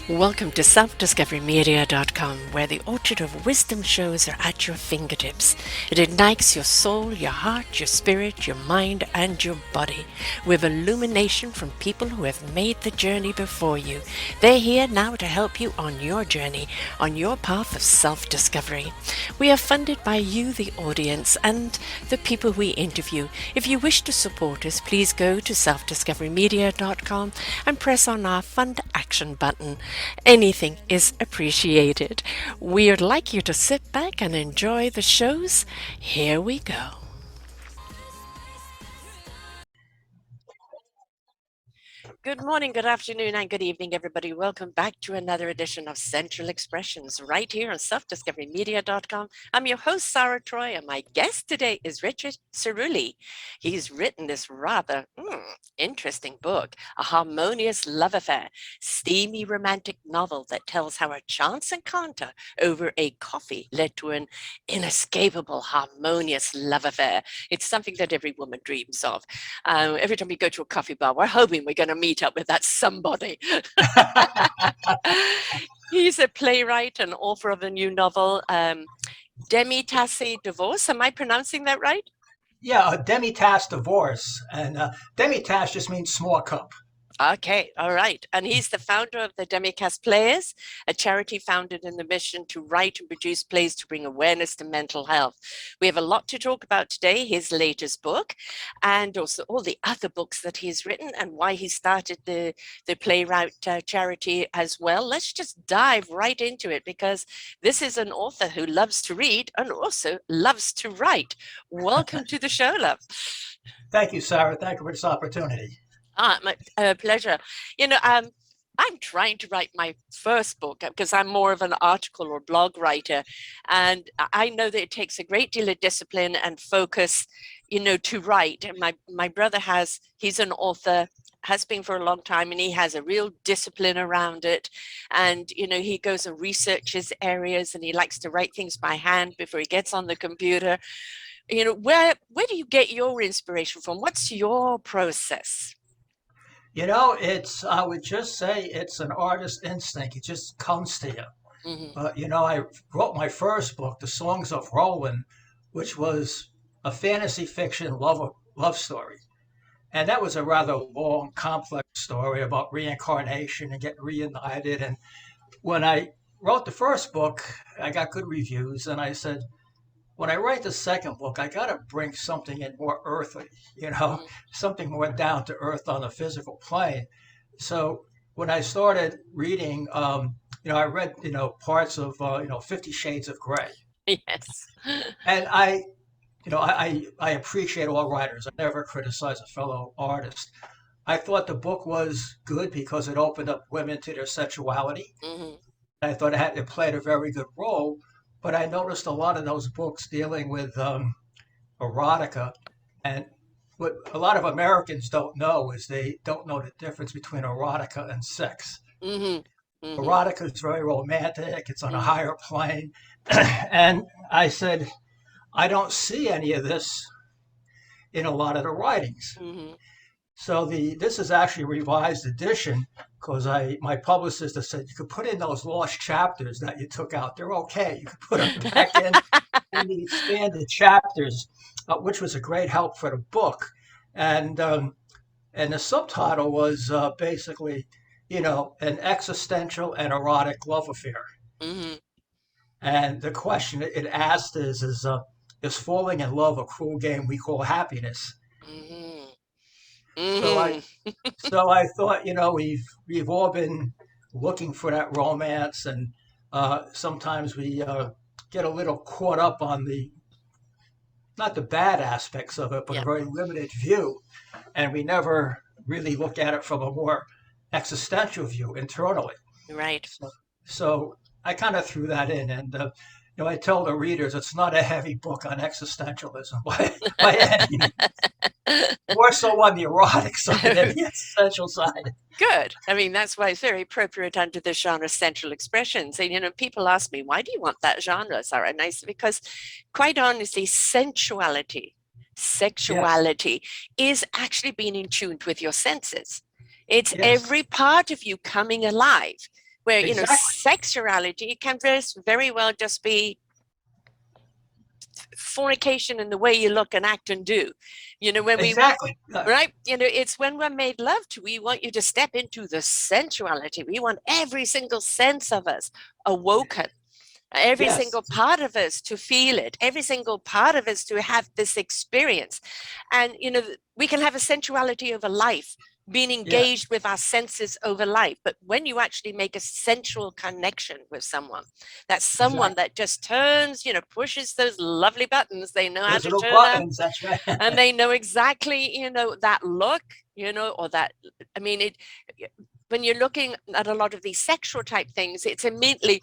Welcome to selfdiscoverymedia.com, where the orchard of wisdom shows are at your fingertips. It ignites your soul, your heart, your spirit, your mind, and your body with illumination from people who have made the journey before you. They're here now to help you on your journey, on your path of self-discovery. We are funded by you, the audience, and the people we interview. If you wish to support us, please go to selfdiscoverymedia.com and press on our Fund Action button. Anything is appreciated. We'd like you to sit back and enjoy the shows. Here we go. Good morning, good afternoon, and good evening, everybody. Welcome back to another edition of Central Expressions right here on selfdiscoverymedia.com. I'm your host, Sarah Troy, and my guest today is Richard Cirulli. He's written this rather interesting book, A Harmonious Love Affair, steamy romantic novel that tells how a chance encounter over a coffee led to an inescapable, harmonious love affair. It's something that every woman dreams of. Every time we go to a coffee bar, we're hoping we're going to meet up with that somebody. He's a playwright and author of a new novel, Demitasse Divorce. Am I pronouncing that right? Yeah, Demitasse Divorce. And Demitasse just means small cup. Okay, all right. And he's the founder of the Demitasse Players, a charity founded in the mission to write and produce plays to bring awareness to mental health. We have a lot to talk about today, his latest book, and also all the other books that he's written and why he started the Playwright charity as well. Let's just dive right into it because this is an author who loves to read and also loves to write. Welcome to the show, love. Thank you, Sarah. Thank you for this opportunity. My pleasure. I'm trying to write my first book because I'm more of an article or blog writer. And I know that it takes a great deal of discipline and focus, to write. And my brother he's an author, has been for a long time, and he has a real discipline around it. And, he goes and researches areas and he likes to write things by hand before he gets on the computer. Where do you get your inspiration from? What's your process? I would just say it's an artist instinct. It just comes to you. Hmm. I wrote my first book, The Songs of Roland, which was a fantasy fiction love story. And that was a rather long, complex story about reincarnation and getting reunited. And when I wrote the first book, I got good reviews, and I said, when I write the second book, I got to bring something in more earthly, Hmm. something more down to earth on the physical plane. So when I started reading, I read, parts of, 50 Shades of Grey. Yes. And I appreciate all writers. I never criticize a fellow artist. I thought the book was good because it opened up women to their sexuality. Hmm. I thought it played a very good role, but I noticed a lot of those books dealing with erotica, and what a lot of Americans don't know is they don't know the difference between erotica and sex. Hmm. Hmm. Erotica is very romantic; it's on a Hmm. higher plane, and I said I don't see any of this in a lot of the writings. Hmm. So this is actually a revised edition because I my publicist has said you could put in those lost chapters that you took out. They're okay. You could put them back in the expanded chapters, which was a great help for the book. And the subtitle was basically, an existential and erotic love affair. Hmm. And the question it asked is falling in love a cruel game we call happiness? Hmm. So I Hmm. So I thought, we've all been looking for that romance, and sometimes we get a little caught up on the not the bad aspects of it, but a Yeah. very limited view, and we never really look at it from a more existential view internally. Right. So, so I kind of threw that in, and I tell the readers it's not a heavy book on existentialism by any means. More so on the erotic side than the existential side. Good. I mean, that's why it's very appropriate under the genre central expressions. And, people ask me, why do you want that genre, Sarah? And I say, because quite honestly, Yes. sexuality is actually being in tune with your senses. It's Yes. every part of you coming alive. Where, you know, Exactly. sexuality can very well just be fornication in the way you look and act and do. You know, when we, Exactly. right? You know, it's when we're made love to, we want you to step into the sensuality. We want every single sense of us awoken, every Yes. single part of us to feel it, every single part of us to have this experience. And, you know, we can have a sensuality over life, being Yeah. engaged with our senses over life. But when you actually make a sensual connection with someone, that's someone Exactly. that just turns, you know, pushes those lovely buttons they know how Those to little turn up, buttons. That's right. and they know exactly, you know, that look, you know, or that, I mean, it, when you're looking at a lot of these sexual type things, it's immediately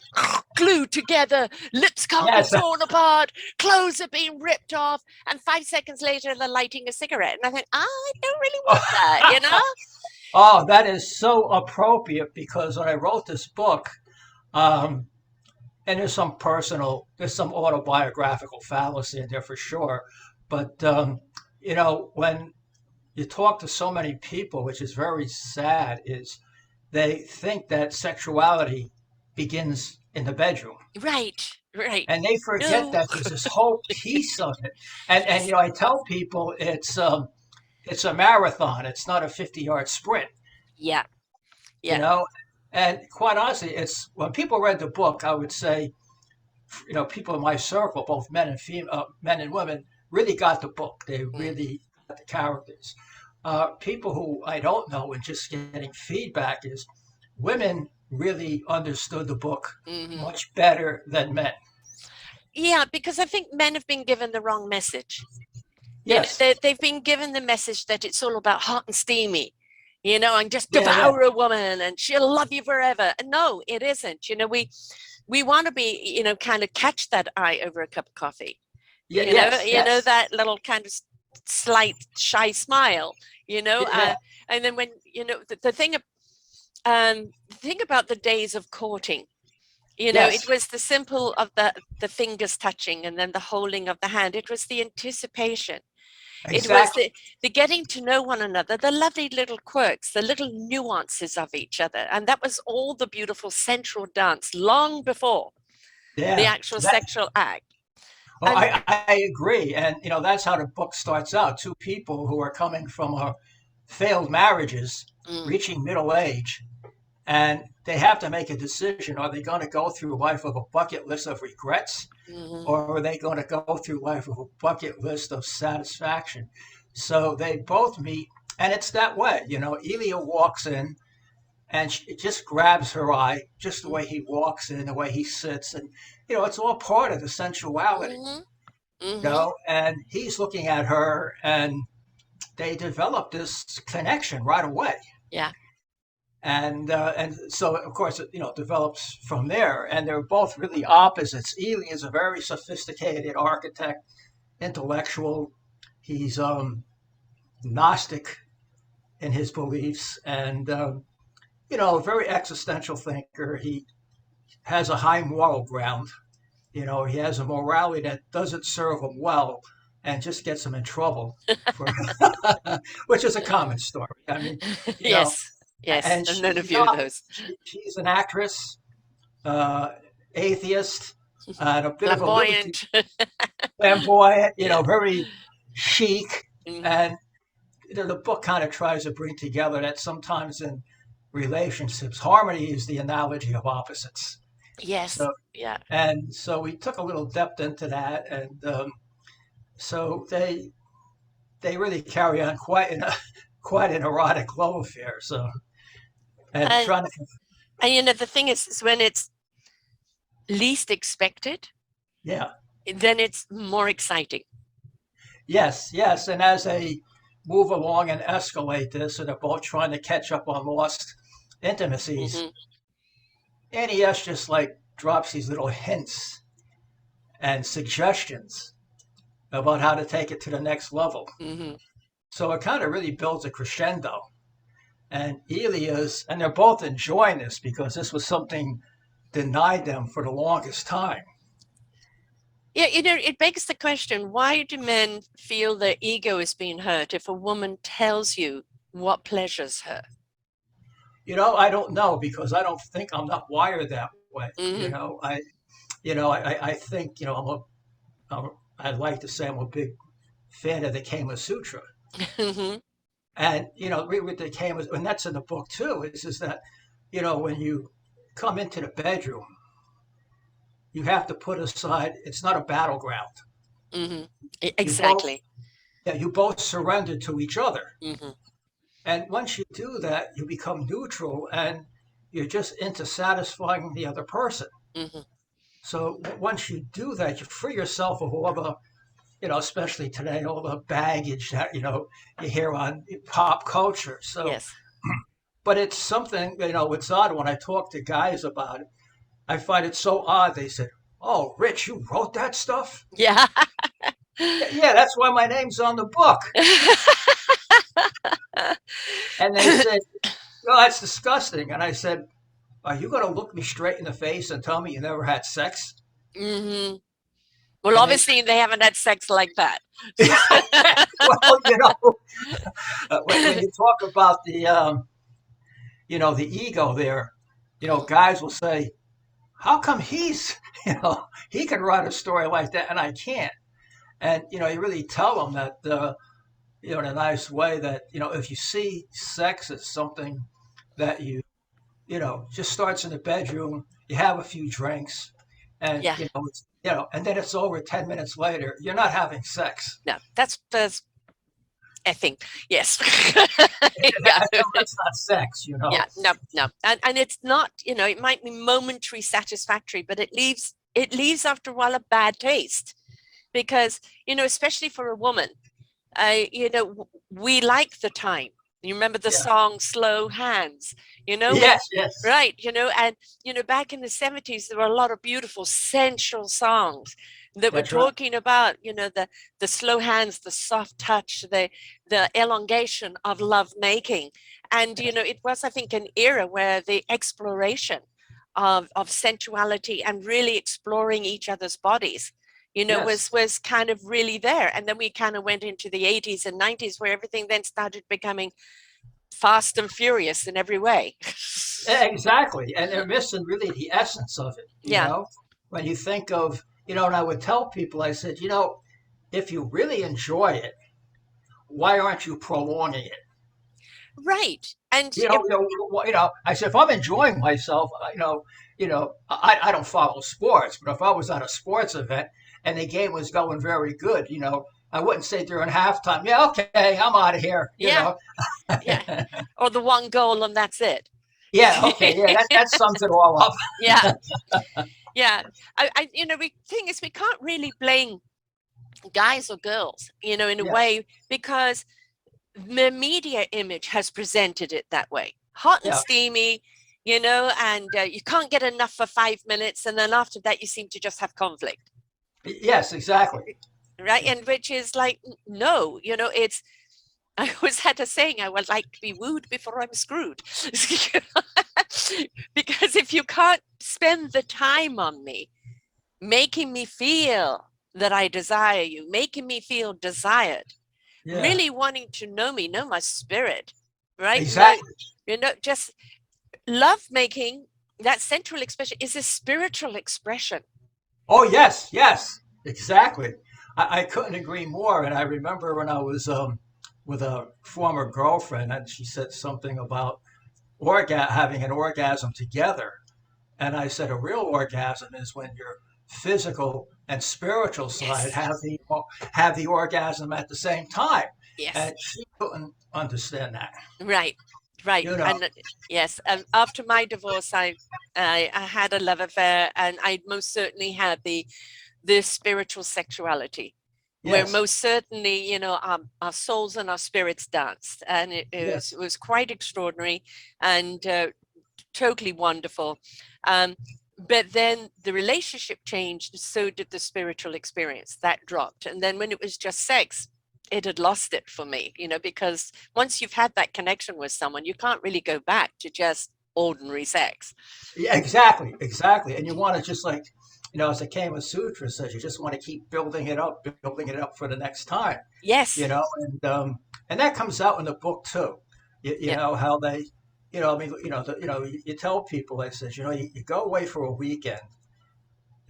glued together, lips can't be Yes. torn apart, clothes are being ripped off, and 5 seconds later they're lighting a cigarette. And I think, I don't really want that, you know? Oh, that is so appropriate because when I wrote this book, um, and there's some autobiographical fallacy in there for sure. But, you know, when you talk to so many people, which is very sad, is they think that sexuality begins in the bedroom. Right, right. And they forget No. that there's this whole piece of it. And Yes. you know, I tell people it's a marathon. It's not a 50-yard sprint, Yeah, you yeah. know. And quite honestly, it's when people read the book, I would say, you know, people in my circle, both men and women, really got the book. They Mm, really got the characters. People who I don't know and just getting feedback is women really understood the book mm-hmm. much better than men. Yeah, because I think men have been given the wrong message. You know, Yes. they've been given the message that it's all about hot and steamy, you know, and just Yeah. Yeah. devour a woman and she'll love you forever. And no, it isn't. You know, we want to be, you know, kind of catch that eye over a cup of coffee. Yeah. Yes. You know Yes. that little kind of slight shy smile, you know, Yeah. and then when you know the thing about the days of courting, you know, it Yes. was the simple of the fingers touching and then the holding of the hand. It was the anticipation. It was Exactly. the getting to know one another, the lovely little quirks, the little nuances of each other. And that was all the beautiful sensual dance long before the Yeah. actual That. sexual act. Oh, And I agree. And you know, that's how the book starts out. Two people who are coming from failed marriages, mm, reaching middle age, and they have to make a decision. Are they going to go through life with a bucket list of regrets, mhm. or are they going to go through life with a bucket list of satisfaction? So they both meet, and it's that way. You know, Elia walks in, and it just grabs her eye, just the way he walks in, the way he sits, and you know, it's all part of the sensuality. Mhm. You Mhm. know, and he's looking at her, and they develop this connection right away. Yeah. And so of course it, you know, develops from there, and they're both really opposites. Ely is a very sophisticated architect, intellectual. He's gnostic in his beliefs, and you know, a very existential thinker. He has a high moral ground. You know, he has a morality that doesn't serve him well and just gets him in trouble for which is a common story. I mean, you know, Yes. Yes. and I've known a she's few of not. those. She's an actress, uh, atheist, and a bit of a liberty, Flamboyant. flamboyant, you know, Yeah. very chic. Mhm. And you know, the book kind of tries to bring together that sometimes in relationships, harmony is the analogy of opposites. Yes. So, Yeah. and so we took a little depth into that, and so they really carry on quite an erotic love affair. So, and And trying to, and you know the thing is when it's least expected, yeah, then it's more exciting. yes, yes, and as they move along and escalate this, and they're both trying to catch up on lost intimacies, Hmm. NES just like drops these little hints and suggestions about how to take it to the next level. Hmm. So it kind of really builds a crescendo. And Elias, and they're both enjoying this because this was something denied them for the longest time. Yeah, you know, it begs the question, why do men feel their ego is being hurt if a woman tells you what pleasures her? I don't know because I don't think I'm not wired that way. Hmm. I think, I'd like to say I'm a big fan of the Kama Sutra. Hmm. And, with the Kama, and that's in the book too, is that, when you come into the bedroom, you have to put aside, it's not a battleground. Hmm. You both, Exactly. yeah, you both surrender to each other. Hmm. And once you do that, you become neutral and you're just into satisfying the other person. Hmm. So once you do that, you free yourself of all the, especially today, all the baggage that, you hear on pop culture. So, Yes. but it's something, it's odd when I talk to guys about it. I find it so odd. They said, "Oh, Rich, you wrote that stuff?" Yeah. Yeah, that's why my name's on the book. And they said, "Oh, that's disgusting." And I said, "Are you going to look me straight in the face and tell me you never had sex?" Hmm. Well, And they obviously they haven't had sex like that. well, when you talk about the ego there, guys will say, "How come he's, he can write a story like that and I can't?" And you really tell them that, in a nice way that if you see sex as something that just starts in the bedroom, you have a few drinks, and Yeah. and then it's over 10 minutes later. You're not having sex. No, that's I think yes. Yeah. That's not sex. Yeah. No, no. And it's not, it might be momentary satisfactory, but it leaves after a while a bad taste because, especially for a woman, we like the time. You remember the Yeah. song Slow Hands, Yes. Yes. right, and, back in the 70s, there were a lot of beautiful sensual songs that were That's right. talking about, the slow hands, the soft touch, the elongation of love making. And, it was, I think, an era where the exploration of sensuality and really exploring each other's bodies Yes. was kind of really there. And then we kind of went into the 80s and 90s where everything then started becoming fast and furious in every way. Exactly. And they're missing really the essence of it. Yeah, When you think of, and I would tell people, I said, if you really enjoy it, why aren't you prolonging it? right. And I said, if I'm enjoying myself, I don't follow sports, but if I was at a sports event and the game was going very good, I wouldn't say during halftime, yeah, okay, I'm out of here, yeah, yeah. Or the one goal and that's it. Yeah, okay, yeah, that sums it all up. Yeah, yeah. The thing is, we can't really blame guys or girls, in a Yes, way, because the media image has presented it that way. Hot and yeah, steamy, and you can't get enough for 5 minutes. And then after that, you seem to just have conflict. yes, exactly. Right. And which is like, no, it's, I always had a saying, I would like to be wooed before I'm screwed. Because if you can't spend the time on me, making me feel that I desire you, making me feel desired, Yeah, really wanting to know me, know my spirit, right? No, exactly. just love making, that central expression is a spiritual expression. Oh, yes, yes, exactly. I couldn't agree more. And I remember when I was with a former girlfriend, and she said something about having an orgasm together. And I said, a real orgasm is when your physical and spiritual side Yes, have the orgasm at the same time. yes, And she couldn't understand that. right, right. You know, And yes, after my divorce, I had a love affair, and I most certainly had the spiritual sexuality, where yes, most certainly, our souls and our spirits danced, and yes, it was quite extraordinary and totally wonderful. Um, but then the relationship changed, so did the spiritual experience. That dropped. And then when it was just sex, it had lost it for me, because once you've had that connection with someone, you can't really go back to just ordinary sex. yeah, exactly, exactly. And you want to just like, as the Kama Sutra says, you just want to keep building it up for the next time. Yes. And that comes out in the book too. You Yeah. know how they I mean, you tell people, I says, you go away for a weekend,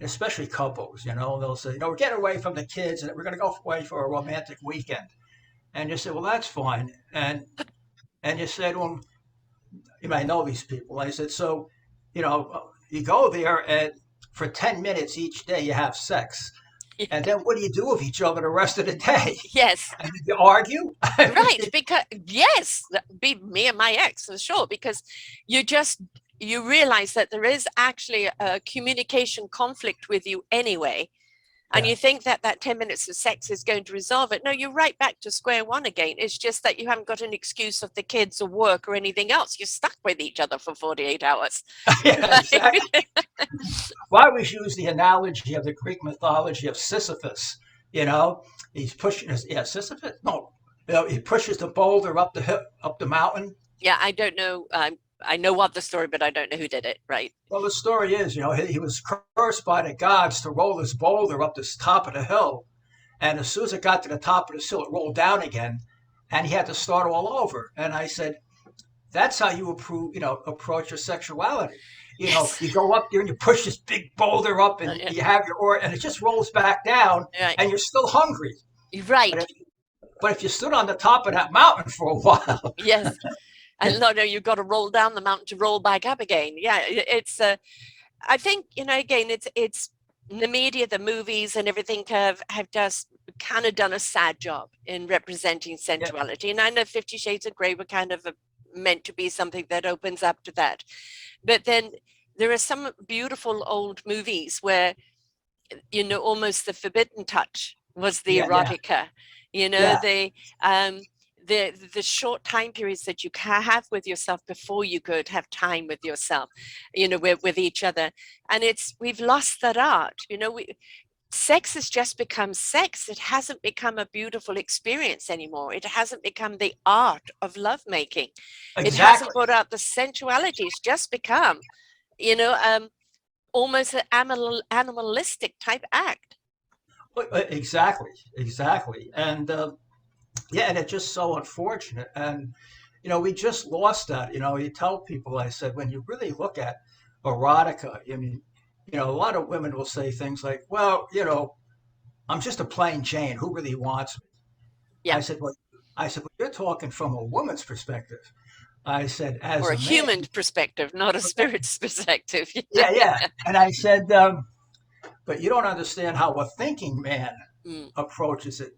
especially couples, they'll say, we're getting away from the kids and we're going to go away for a romantic weekend. And you say, well, that's fine. And you said, well, you might know these people. I said, so, you go there and for 10 minutes each day you have sex. And then what do you do with each other the rest of the day? Yes. And you argue? Right, because yes, be me and my ex for sure, because you realize that there is actually a communication conflict with you anyway, and you think that 10 minutes of sex is going to resolve it. No, you're right back to square one again. It's just that you haven't got an excuse of the kids or work or anything else. You're stuck with each other for 48 hours. Yeah, exactly. Well, I always use the analogy of the Greek mythology of Sisyphus. He's pushing his, Sisyphus. No, he pushes the boulder up the mountain. Yeah, I don't know. I know what the story, but I don't know who did it. Right. Well, the story is, he was cursed by the gods to roll this boulder up the top of the hill, and as soon as it got to the top of the hill, it rolled down again, and he had to start all over. And I said, that's how you approach your sexuality. Yes. You go up there and you push this big boulder up, and you have and it just rolls back down, and you're still hungry. Right. But if you stood on the top of that mountain for a while, yes, and no, you've got to roll down the mountain to roll back up again. Yeah, it's. I think again, it's the media, the movies, and everything have just kind of done a sad job in representing sensuality. And I know 50 Shades of Grey were kind of meant to be something that opens up to that, but then there are some beautiful old movies where almost the forbidden touch was the erotica. The short time periods that you can have with yourself before you could have time with yourself, with each other. And we've lost that art. Sex has just become sex. It hasn't become a beautiful experience anymore. It hasn't become the art of lovemaking. Exactly. It hasn't brought out the sensuality. It's just become, almost an animalistic type act. Exactly. And and it's just so unfortunate. And we just lost that. You tell people, I said, when you really look at erotica, I mean, a lot of women will say things like, well, I'm just a plain Jane. Who really wants me? Yeah. I said, well, you're talking from a woman's perspective. I said, as or a man, human perspective, not a spirit's perspective. Yeah. And I said, but you don't understand how a thinking man approaches it.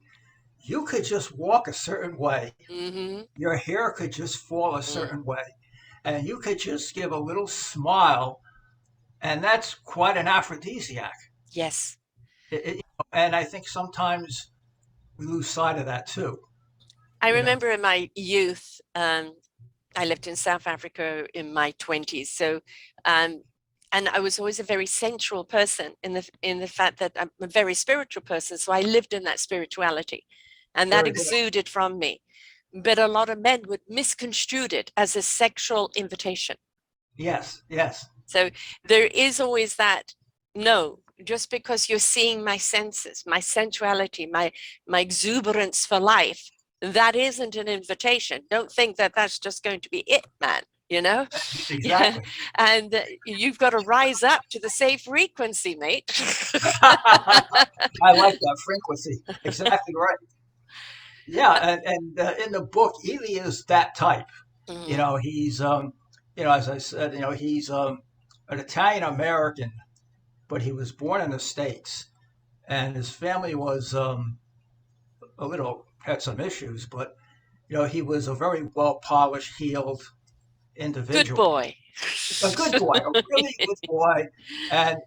You could just walk a certain way. Mm-hmm. Your hair could just fall a certain way. And you could just give a little smile. And that's quite an aphrodisiac. Yes. And I think sometimes we lose sight of that too. I remember in my youth, I lived in South Africa in my 20s. So, and I was always a very sensual person in the fact that I'm a very spiritual person. So I lived in that spirituality, and that exuded from me. But a lot of men would misconstrue it as a sexual invitation. Yes. So there is always that, no, just because you're seeing my senses, my sensuality, my exuberance for life, that isn't an invitation. Don't think that that's just going to be it, man. Exactly. Yeah. And you've got to rise up to the same frequency, mate. I like that frequency. Exactly right. Yeah, and in the book, Ely is that type. He's as I said, he's an Italian American, but he was born in the States, and his family was had some issues, but he was a very well polished, healed individual. Good boy. A good boy, a really good boy, and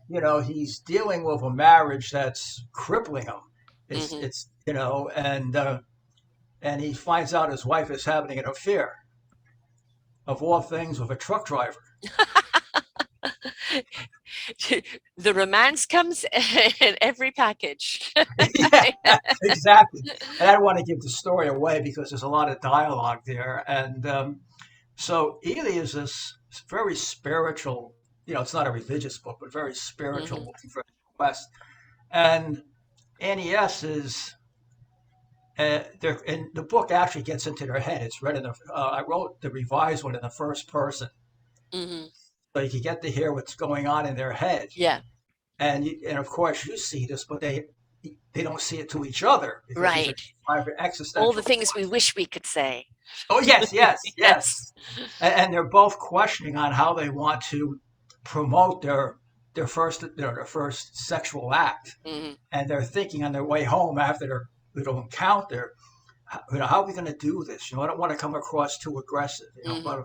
he's dealing with a marriage that's crippling him. It's and he finds out his wife is having an affair, of all things, with a truck driver. The romance comes in every package. Yeah, exactly. And I don't want to give the story away because there's a lot of dialogue there. And so Ely is this very spiritual, it's not a religious book, but very spiritual, looking for the quest. And Annie S. and the book actually gets into their head. It's read in the. I wrote the revised one in the first person, Hmm. so you can get to hear what's going on in their head. Yeah. And of course you see this, but they don't see it to each other because these are Right. private All the existential things we thoughts. wish we could say. Oh yes, yes, Yes. yes. And they're both questioning on how they want to promote their first sexual act, Hmm. and they're thinking on their way home after their little encounter, how are we going to do this? I don't want to come across too aggressive. Hmm.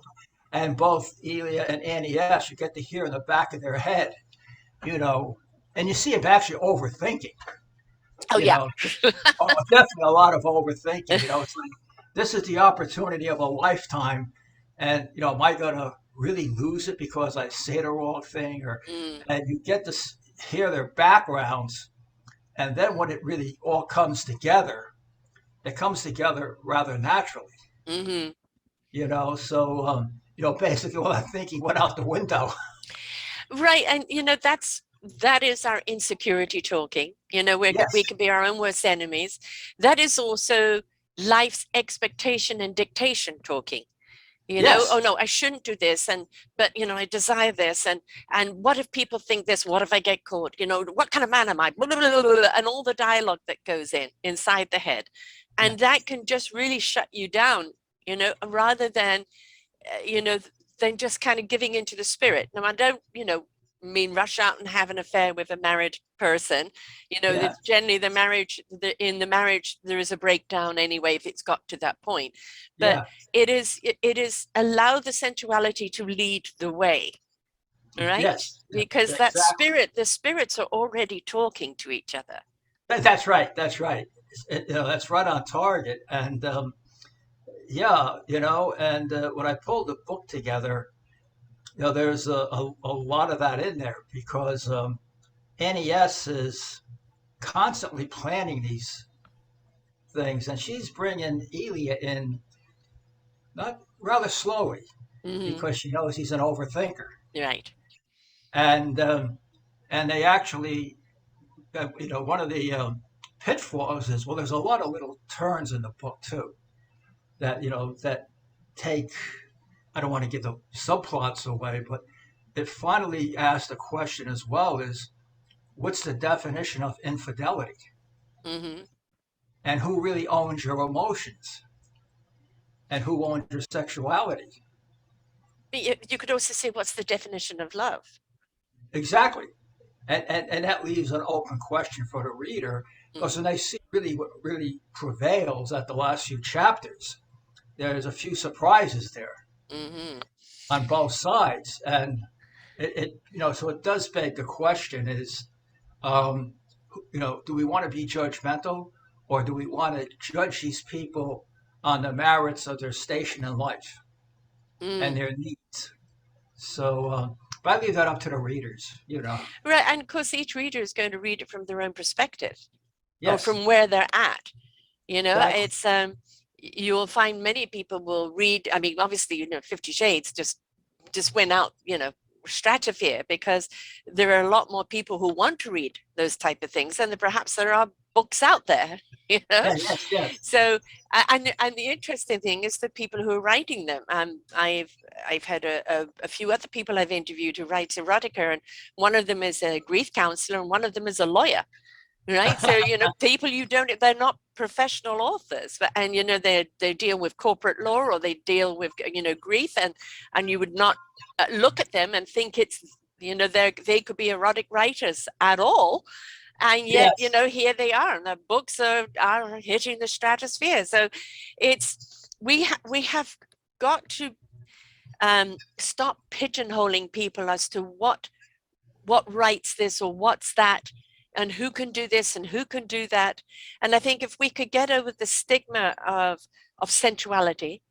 And both Elia and Annie S, you get to hear in the back of their head, you know, and you see them actually overthinking. Oh, You yeah. know, definitely a lot of overthinking. It's like this is the opportunity of a lifetime, and am I going to really lose it because I say the wrong thing? Or Mm. and you get to hear their backgrounds, and then when it really all comes together, it comes together rather naturally. Hmm. So basically all that thinking went out the window. Right. And, that is our insecurity talking. We Yes, can be our own worst enemies. That is also life's expectation and dictation talking. Oh yes, no, I shouldn't do this, but I desire this, and what if people think this? What if I get caught? What kind of man am I? Blah, blah, blah, blah, and all the dialogue that goes inside the head, yeah, and that can just really shut you down. Rather than you know, than just kind of giving into the spirit. Now, I don't, mean rush out and have an affair with a married person. yeah, That generally in the marriage there is a breakdown anyway if it's got to that point. But yeah, it is allow the sensuality to lead the way, right? yes, Because exactly. the spirits are already talking to each other. That's right. That's right. That's right on target. And yeah, and when I pulled the book together, there's a lot of that in there because NES is constantly planning these things, and she's bringing Elia in not rather slowly Hmm. because she knows he's an overthinker, Right. and they actually, one of the pitfalls is there's a lot of little turns in the book too that take. I don't want to give the subplots away, but it finally asked a question as well: is what's the definition of infidelity, Hmm. and who really owns your emotions, and who owns your sexuality? You could also say, what's the definition of love? Exactly. And that leaves an open question for the reader because when Hmm. they see really what really prevails at the last few chapters, there's a few surprises there Hmm. on both sides. And so it does beg the question is, um, do we want to be judgmental or do we want to judge these people on the merits of their station in life and Mm. their needs? So, but I leave that up to the readers. Right, and of course, each reader is going to read it from their own perspective or Yes, from where they're at. exactly. It's you'll find many people will read. I mean, obviously, 50 Shades just went out, stratosphere because there are a lot more people who want to read those type of things, and perhaps there are books out there. You know, Yeah, yes, yes. so and the interesting thing is the people who are writing them. I've had a few other people I've interviewed who write erotica, and one of them is a grief counselor, and one of them is a lawyer. Right, so people they're not professional authors, but and they deal with corporate law or they deal with grief, and you would not look at them and think it's they could be erotic writers at all, and yet Yes. here they are, and the books are hitting the stratosphere. So we have got to stop pigeonholing people as to what writes this or what's that, and who can do this and who can do that. And I think if we could get over the stigma of sensuality,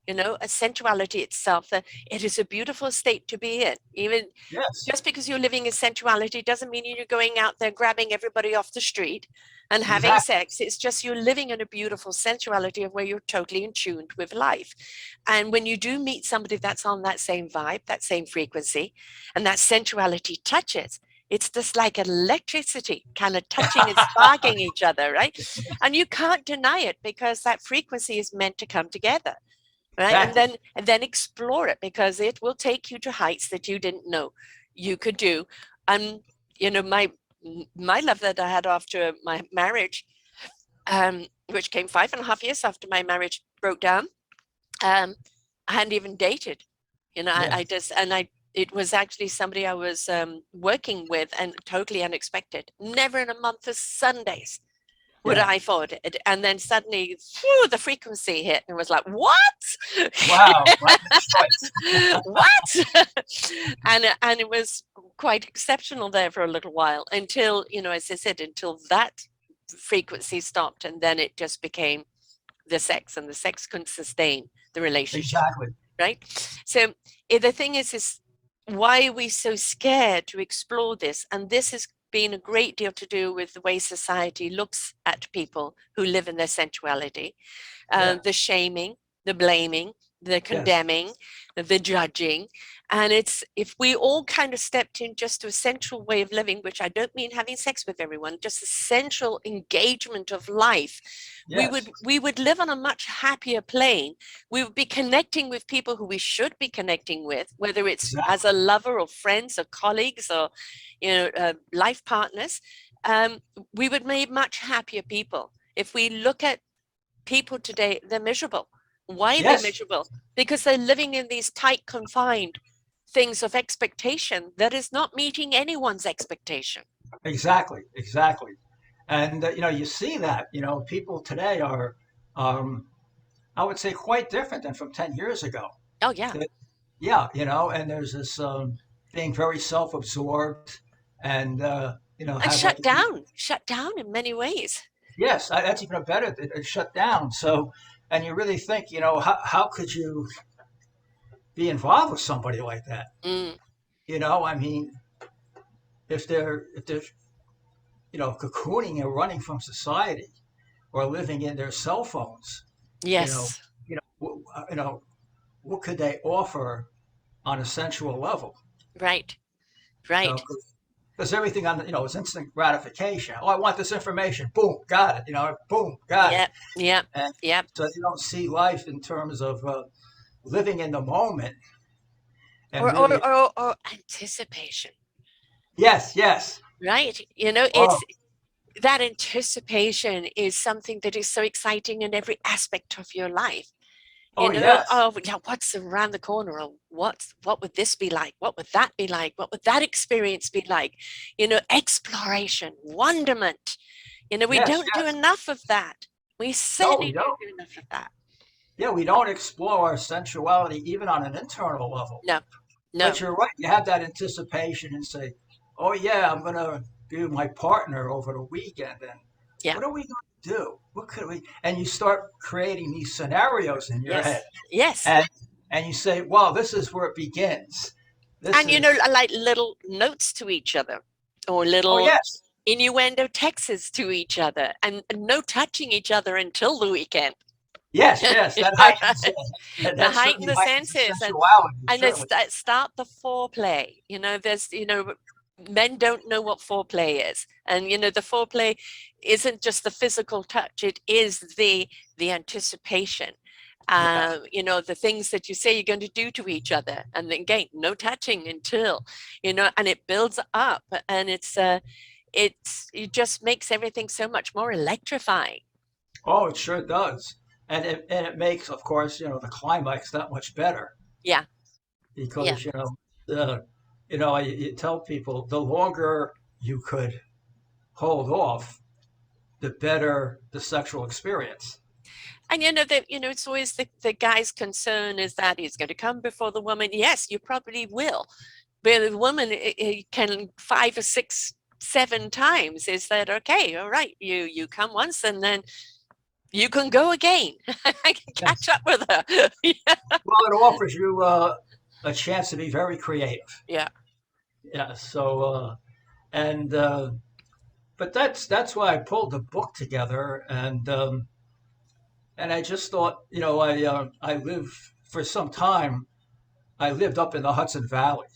a sensuality itself, that it is a beautiful state to be in. Even Yes. just because you're living in sensuality doesn't mean you're going out there grabbing everybody off the street and having Exactly. sex. It's just you're living in a beautiful sensuality of where you're totally in tune with life. And when you do meet somebody that's on that same vibe, that same frequency, and that sensuality touches, It's just like electricity kind of touching and sparking each other, right? And you can't deny it because that frequency is meant to come together, right? Exactly. And then explore it, because it will take you to heights that you didn't know you could do. And you know, my love that I had after my marriage, which came 5.5 years after my marriage broke down, I hadn't even dated. You know, I Yes. just, and it was actually somebody I was working with, and totally unexpected. Never in a month of Sundays would Yeah. I thought it. And then suddenly, whew, the frequency hit, and was like, what? Wow. Right choice. What? And it was quite exceptional there for a little while, until, you know, as I said, until that frequency stopped, and then it just became the sex, and the sex couldn't sustain the relationship, Exactly. right? So the thing is why are we so scared to explore this? And this has been a great deal to do with the way society looks at people who live in their sensuality, Yeah. the shaming, the blaming, the Yes. condemning, the judging. And it's, if we all kind of stepped in just to a central way of living, which I don't mean having sex with everyone, just a central engagement of life, Yes. we would live on a much happier plane. We would be connecting with people who we should be connecting with, whether it's as Exactly. a lover or friends or colleagues or, you know, life partners. We would be much happier people. If we look at people today, they're miserable. Why are they Yes. miserable? Because they're living in these tight, confined things of expectation that is not meeting anyone's expectation. Exactly. Exactly. And you know, you see that, you know, people today are, um, I would say, quite different than from 10 years ago. Oh yeah. That- yeah, you know, and there's this being very self-absorbed and you know, And have other people. shut down in many ways. Yes, that's even a better. It's shut down. So, and you really think, you know, how could you be involved with somebody like that? Mm, You know, I mean, if they're you know, cocooning and running from society or living in their cell phones, you know, yes. you know, what could they offer on a sensual level? Right. You know, Right. because everything on the, you know, is instant gratification. Oh, I want this information. Boom, got it. You know, boom, got it. Yep. Yep. And Yep. so you don't see life in terms of living in the moment and really. Or anticipation. Yes, yes. Right. You know, Oh, it's that anticipation is something that is so exciting in every aspect of your life. You oh, know, yes, oh yeah, what's around the corner? Or what would this be like? What would that be like? What would that experience be like? You know, exploration, wonderment. You know, we yes, don't do yes. enough of that. We No, we certainly don't don't. do enough of that. Yeah, we don't explore our sensuality even on an internal level. No, But no. you're right. You have that anticipation and say, "Oh yeah, I'm gonna be with my partner over the weekend, and Yeah. what are we going to do? What could we?" And you start creating these scenarios in your head, Yes. Yes. and and you say, "Well, this is where it begins. This And you know, is like little notes to each other, or oh little yes, innuendo texts to each other, and no touching each other until the weekend. yes, yes." That heightens. To That heighten certainly the heightens the senses, sensuality. and Certainly. start the foreplay. You know, there's, you know, men don't know what foreplay is, and you know, the foreplay isn't just the physical touch, it is the anticipation, Yes. you know, the things that you say you're going to do to each other, and then again, no touching until, you know, and it builds up, and it just makes everything so much more electrifying. Oh, it sure does. And it makes, of course, you know, the climax that much better Yeah. Yeah. because, you know, you tell people the longer you could hold off, the better the sexual experience. And you know that, you know, it's always the guy's concern is that he's going to come before the woman. Yes, you probably will, but the woman can 5 or 6, 7 times. Is that okay? All right, you come once, and then you can go again. I can catch Yes. up with her. Well, it offers you a chance to be very creative. Yeah. Yeah. So, and but that's why I pulled the book together, and I just thought, you know, I live for some time. I lived up in the Hudson Valley,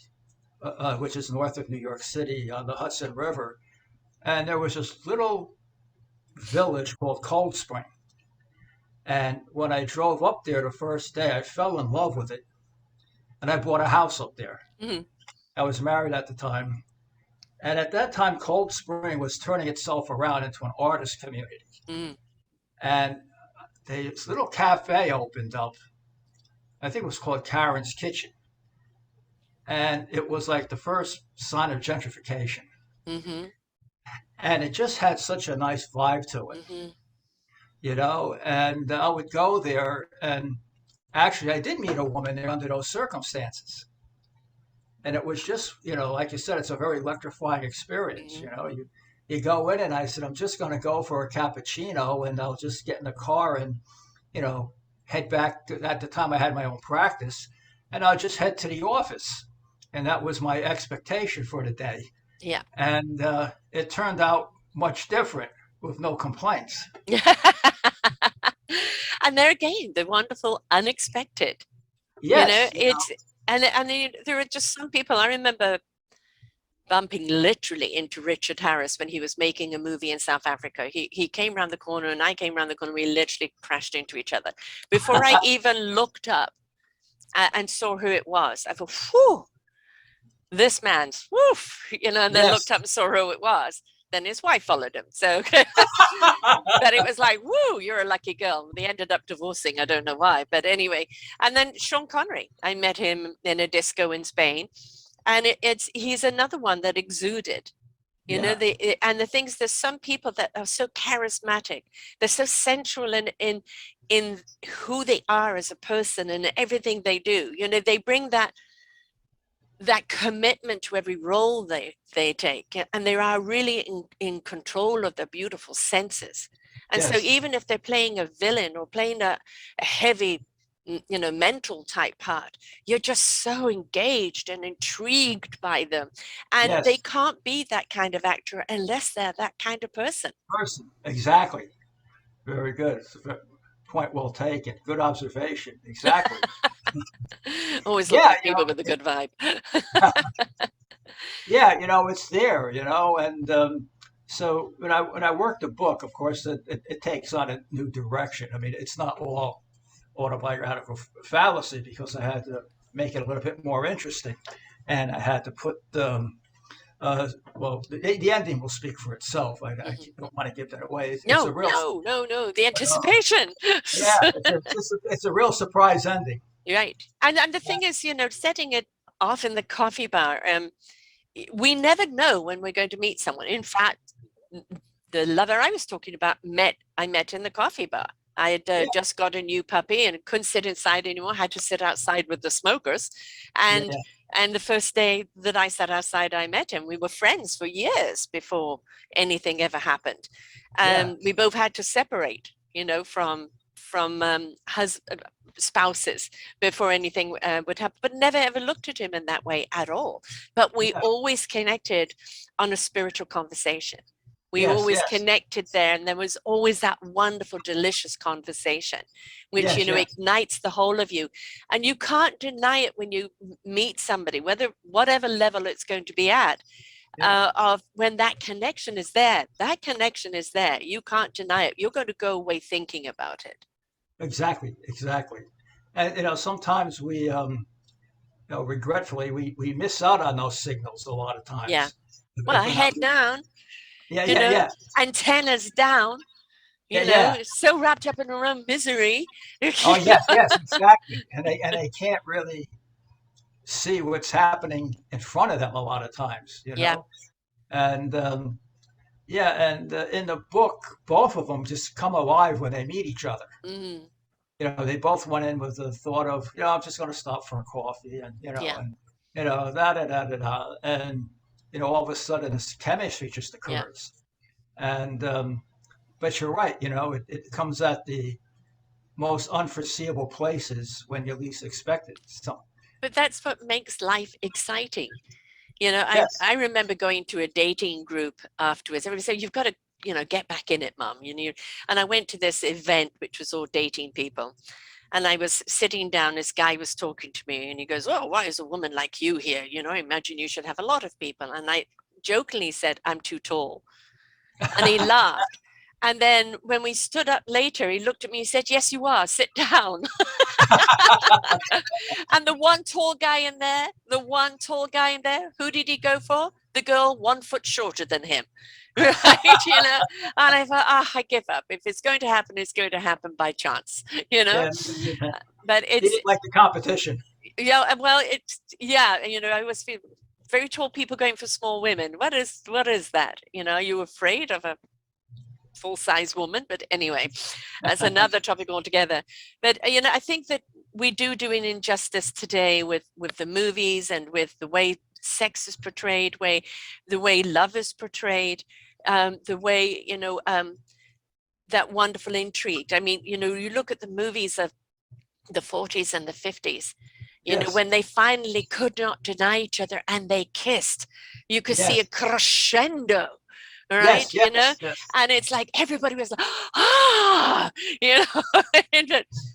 which is north of New York City on the Hudson River. And there was this little village called Cold Spring. And when I drove up there the first day, I fell in love with it. And I bought a house up there. Mm, I was married at the time. And at that time, Cold Spring was turning itself around into an artist community. mm, And this little cafe opened up. I think it was called Karen's Kitchen. And it was like the first sign of gentrification. mm-hmm, And it just had such a nice vibe to it, mm-hmm, and I would go there. And actually, I did meet a woman there under those circumstances. And it was just, like you said, it's a very electrifying experience. mm-hmm. You go in, and I said, I'm just going to go for a cappuccino, and I'll just get in the car and, you know, head back to, at the time I had my own practice, and I'll just head to the office. And that was my expectation for the day. Yeah. And it turned out much different with no complaints. And there again, the wonderful unexpected. Yes. It's and there are just some people. I remember bumping literally into Richard Harris when he was making a movie in South Africa. He came around the corner and I came around the corner. We literally crashed into each other. Before I even looked up and saw who it was, I thought, whew, this man's, woof, and then Yes. looked up and saw who it was. Then his wife followed him. So, but it was like, woo, you're a lucky girl. They ended up divorcing. I don't know why. But anyway, and then Sean Connery, I met him in a disco in Spain. And he's another one that exuded, Yeah. and the things, there's some people that are so charismatic. They're so sensual in who they are as a person and everything they do. They bring that commitment to every role they take, and they are really in control of their beautiful senses. And so Yes. even if they're playing a villain or playing a heavy mental type part, you're just so engaged and intrigued by them, and Yes. they can't be that kind of actor unless they're that kind of person. Person. Exactly. Very good. It's a point well taken. Good observation. Exactly. Always look Yeah. for people with a good vibe. Yeah. It's there. And so when I work the book, of course, it takes on a new direction. I mean, it's not all autobiographical fallacy, because I had to make it a little bit more interesting, and I had to put well, the ending will speak for itself. I don't want to give that away. It's No, a real the anticipation. yeah, it's a real surprise ending. Right. And the thing is, setting it off in the coffee bar, we never know when we're going to meet someone. In fact, the lover I was talking about I met in the coffee bar. I had just got a new puppy and couldn't sit inside anymore, had to sit outside with the smokers. And the first day that I sat outside, I met him. We were friends for years before anything ever happened. We both had to separate, from spouses before anything would happen, but never ever looked at him in that way at all. But we always connected on a spiritual conversation. We always connected there, and there was always that wonderful, delicious conversation, which, ignites the whole of you. And you can't deny it when you meet somebody, whatever level it's going to be at, of when that connection is there. That connection is there. You can't deny it. You're going to go away thinking about it. Exactly. And sometimes we, regretfully, we miss out on those signals a lot of times. Yeah. Well, head down. Antennas down, so wrapped up in our own misery. Oh, yes, exactly. And they can't really see what's happening in front of them a lot of times, And in the book, both of them just come alive when they meet each other. Mm. They both went in with the thought of, I'm just going to stop for a coffee, and and all of a sudden this chemistry just occurs. And but you're right, it comes at the most unforeseeable places when you least expect it. So, but that's what makes life exciting. Yes. I remember going to a dating group afterwards. Everybody said, you've got to get back in it, mum. And I went to this event, which was all dating people. And I was sitting down, this guy was talking to me, and he goes, "Oh, why is a woman like you here? I imagine you should have a lot of people." And I jokingly said, "I'm too tall." And he laughed. And then when we stood up later, he looked at me and said, "Yes, you are. Sit down." And the one tall guy in there, who did he go for? The girl 1 foot shorter than him. Right? And I thought, I give up. If it's going to happen, it's going to happen by chance, Yeah, But he it's, didn't like the competition. well, I always feel very tall people going for small women. What is that? Are you afraid of a full-size woman? But anyway, that's another topic altogether. But I think that we do an injustice today with the movies and with the way sex is portrayed, the way love is portrayed, the way that wonderful intrigue. I mean, you look at the movies of the 40s and the 50s, Yes. when they finally could not deny each other and they kissed, you could see a crescendo. Right, yes. And it's like everybody was like, ah, and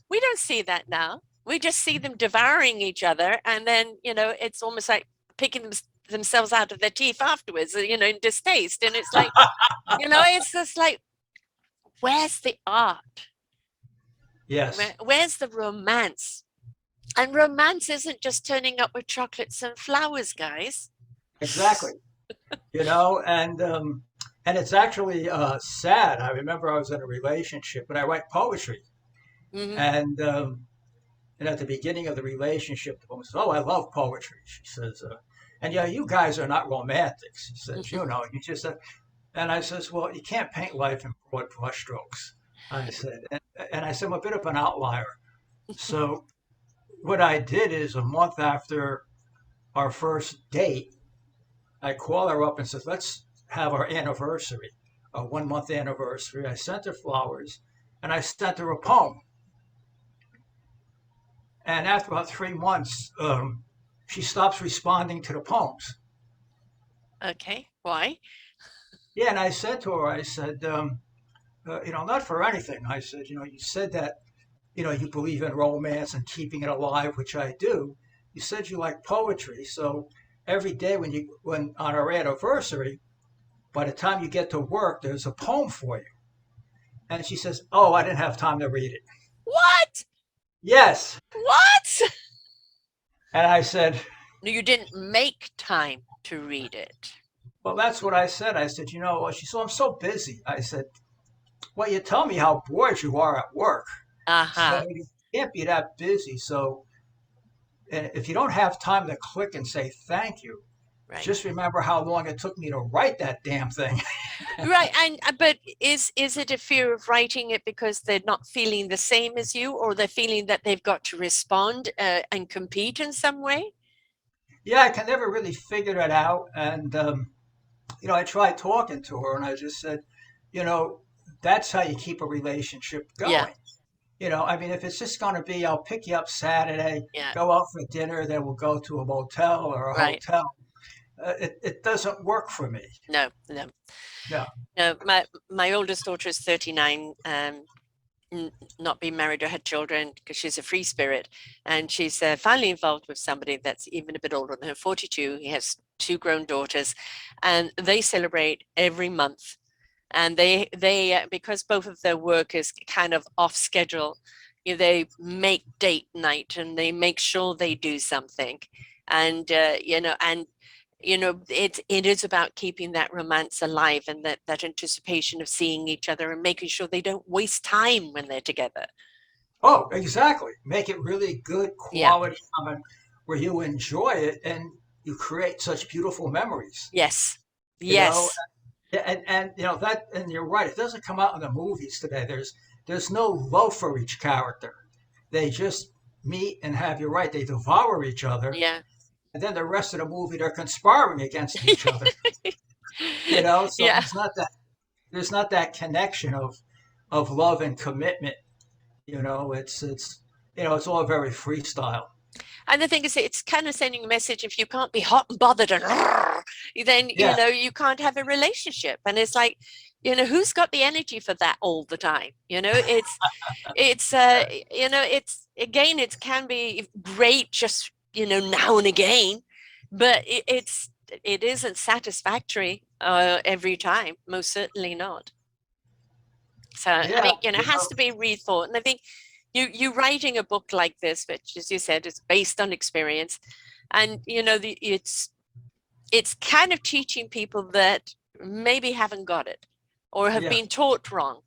we don't see that now. We just see them devouring each other, and then it's almost like picking themselves out of their teeth afterwards, in distaste. And it's like, it's just like, where's the art? Yes. Where's the romance? And romance isn't just turning up with chocolates and flowers, guys. Exactly. And it's actually sad. I remember I was in a relationship, and I write poetry. Mm-hmm. And at the beginning of the relationship, the woman says, "Oh, I love poetry." She says, "And you guys are not romantics." She says, "You just." And I says, "Well, you can't paint life in broad brushstrokes." I said, and I said, "I'm a bit of an outlier." So what I did is, a month after our first date, I call her up and says, "Let's have our anniversary, a 1 month anniversary." I sent her flowers, and I sent her a poem. And after about 3 months, she stops responding to the poems. Okay, why? Yeah, and I said to her, I said, not for anything. I said, you said that, you believe in romance and keeping it alive, which I do. You said you like poetry, so every day when on our anniversary, by the time you get to work, there's a poem for you. And she says, "Oh, I didn't have time to read it." What? Yes. What? And I said, No, you didn't make time to read it. "Well, that's what I said." I said, she said, "I'm so busy." I said, "Well, you tell me how bored you are at work. Uh-huh. So you can't be that busy. So, and if you don't have time to click and say thank you, Right. just remember how long it took me to write that damn thing." Right. But is it a fear of writing it because they're not feeling the same as you, or they're feeling that they've got to respond and compete in some way? Yeah, I can never really figure that out. And I tried talking to her, and I just said, that's how you keep a relationship going. Yeah. I mean, if it's just going to be, "I'll pick you up Saturday, Yeah. go out for dinner, then we'll go to a motel or a Right. hotel," it doesn't work for me. No. No. No, my oldest daughter is 39, not been married or had children, because she's a free spirit, and she's finally involved with somebody that's even a bit older than her, 42. He has 2 grown daughters, and they celebrate every month. And they because both of their work is kind of off schedule, they make date night, and they make sure they do something, and it is about keeping that romance alive, and that anticipation of seeing each other and making sure they don't waste time when they're together. Oh, exactly. Make it really good quality time where you enjoy it and you create such beautiful memories. Yes. You know, Yes. and that, and you're right. It doesn't come out in the movies today. There's no love for each character. They just meet and have, you're right. They devour each other, Yeah. and then the rest of the movie they're conspiring against each other. So Yeah. there's not that connection of love and commitment. It's all very freestyle. And the thing is, it's kind of sending a message, if you can't be hot and bothered and then, Yeah. you can't have a relationship. And it's like, who's got the energy for that all the time? Again, it can be great just, now and again, but it isn't satisfactory every time, most certainly not. So I Yeah. think, it has to be rethought. And I think you writing a book like this, which, as you said, is based on experience, and it's kind of teaching people that maybe haven't got it or have Yeah. been taught wrong,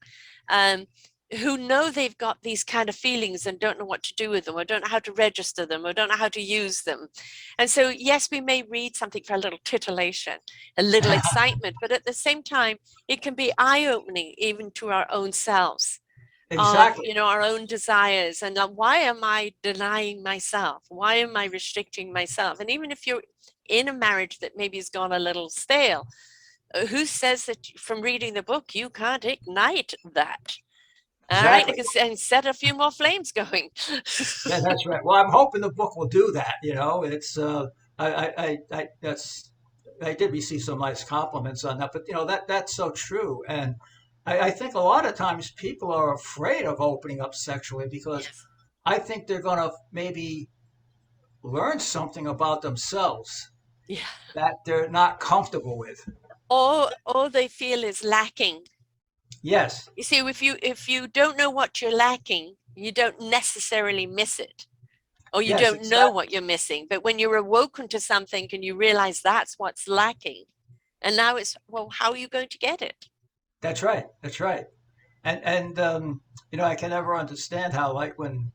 who know they've got these kind of feelings and don't know what to do with them, or don't know how to register them, or don't know how to use them. And so, yes, we may read something for a little titillation, a little excitement, but at the same time, it can be eye-opening even to our own selves. Exactly. Our own desires, and why am I denying myself? Why am I restricting myself? And even if you're in a marriage that maybe has gone a little stale, who says that from reading the book you can't ignite that? All right, Exactly. and set a few more flames going. Yeah, that's right. Well, I'm hoping the book will do that. It's I did receive some nice compliments on that, but that's so true. And I think a lot of times people are afraid of opening up sexually because Yes. I think they're going to maybe learn something about themselves Yeah. that they're not comfortable with. Or all they feel is lacking. Yes, You see, if you don't know what you're lacking, you don't necessarily miss it, or you yes, don't know exactly. what you're missing. But when you're awoken to something and you realize that's what's lacking, and now it's, well, how are you going to get it? That's right. That's right. And I can never understand how, like, when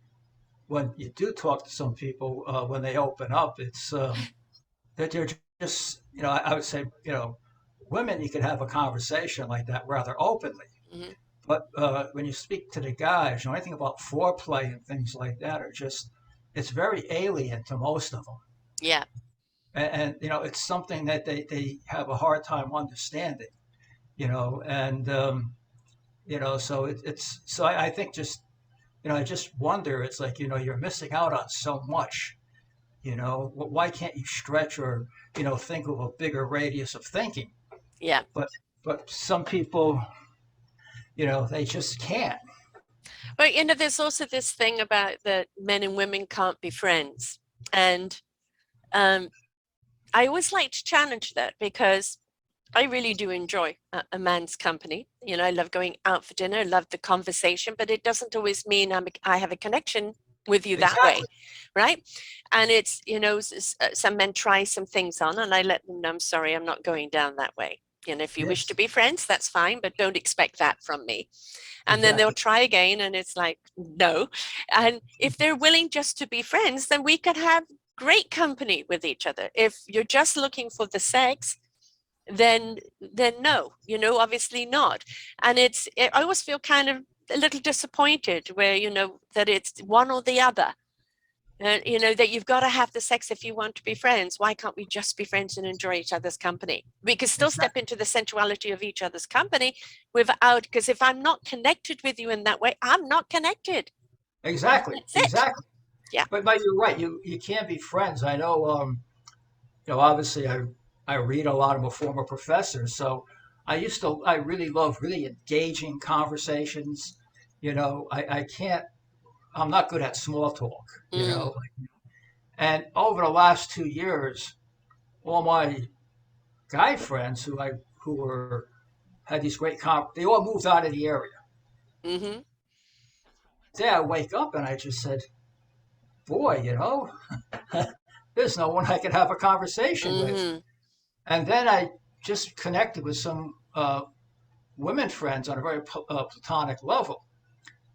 you do talk to some people, when they open up, it's that they're just, I would say, women, you could have a conversation like that rather openly. Mhm. But when you speak to the guys, anything about foreplay and things like that are just, it's very alien to most of them. Yeah. And it's something that they have a hard time understanding, and so so I think just, I just wonder, it's like, you're missing out on so much. Why can't you stretch or, think of a bigger radius of thinking? Yeah. But some people, they just can't. But there's also this thing about that men and women can't be friends. And um, I always like to challenge that, because I really do enjoy a man's company. I love going out for dinner, I love the conversation, but it doesn't always mean I have a connection with you that way, Exactly. right? And it's, some men try some things on, and I let them know, I'm sorry, I'm not going down that way. If you wish to Yes, be friends, that's fine, but don't expect that from me. And then they'll exactly. try again, and it's like, no. And if they're willing just to be friends, then we can have great company with each other. If you're just looking for the sex, then no, obviously not. And I always feel kind of a little disappointed where, that it's one or the other. That you've got to have the sex if you want to be friends. Why can't we just be friends and enjoy each other's company? We can still step Exactly. into the sensuality of each other's company without, because if I'm not connected with you in that way, I'm not connected. Exactly. That's it. Exactly. Yeah. But you're right. You can't be friends. I know. Obviously, I read a lot. I'm a former professor, so I really love really engaging conversations. I can't. I'm not good at small talk. Mm. And over the last 2 years, all my guy friends who were had these they all moved out of the area. Mm-hmm. Day I wake up and I just said, boy, there's no one I could have a conversation with. Mm-hmm. And then I just connected with some women friends on a very platonic level.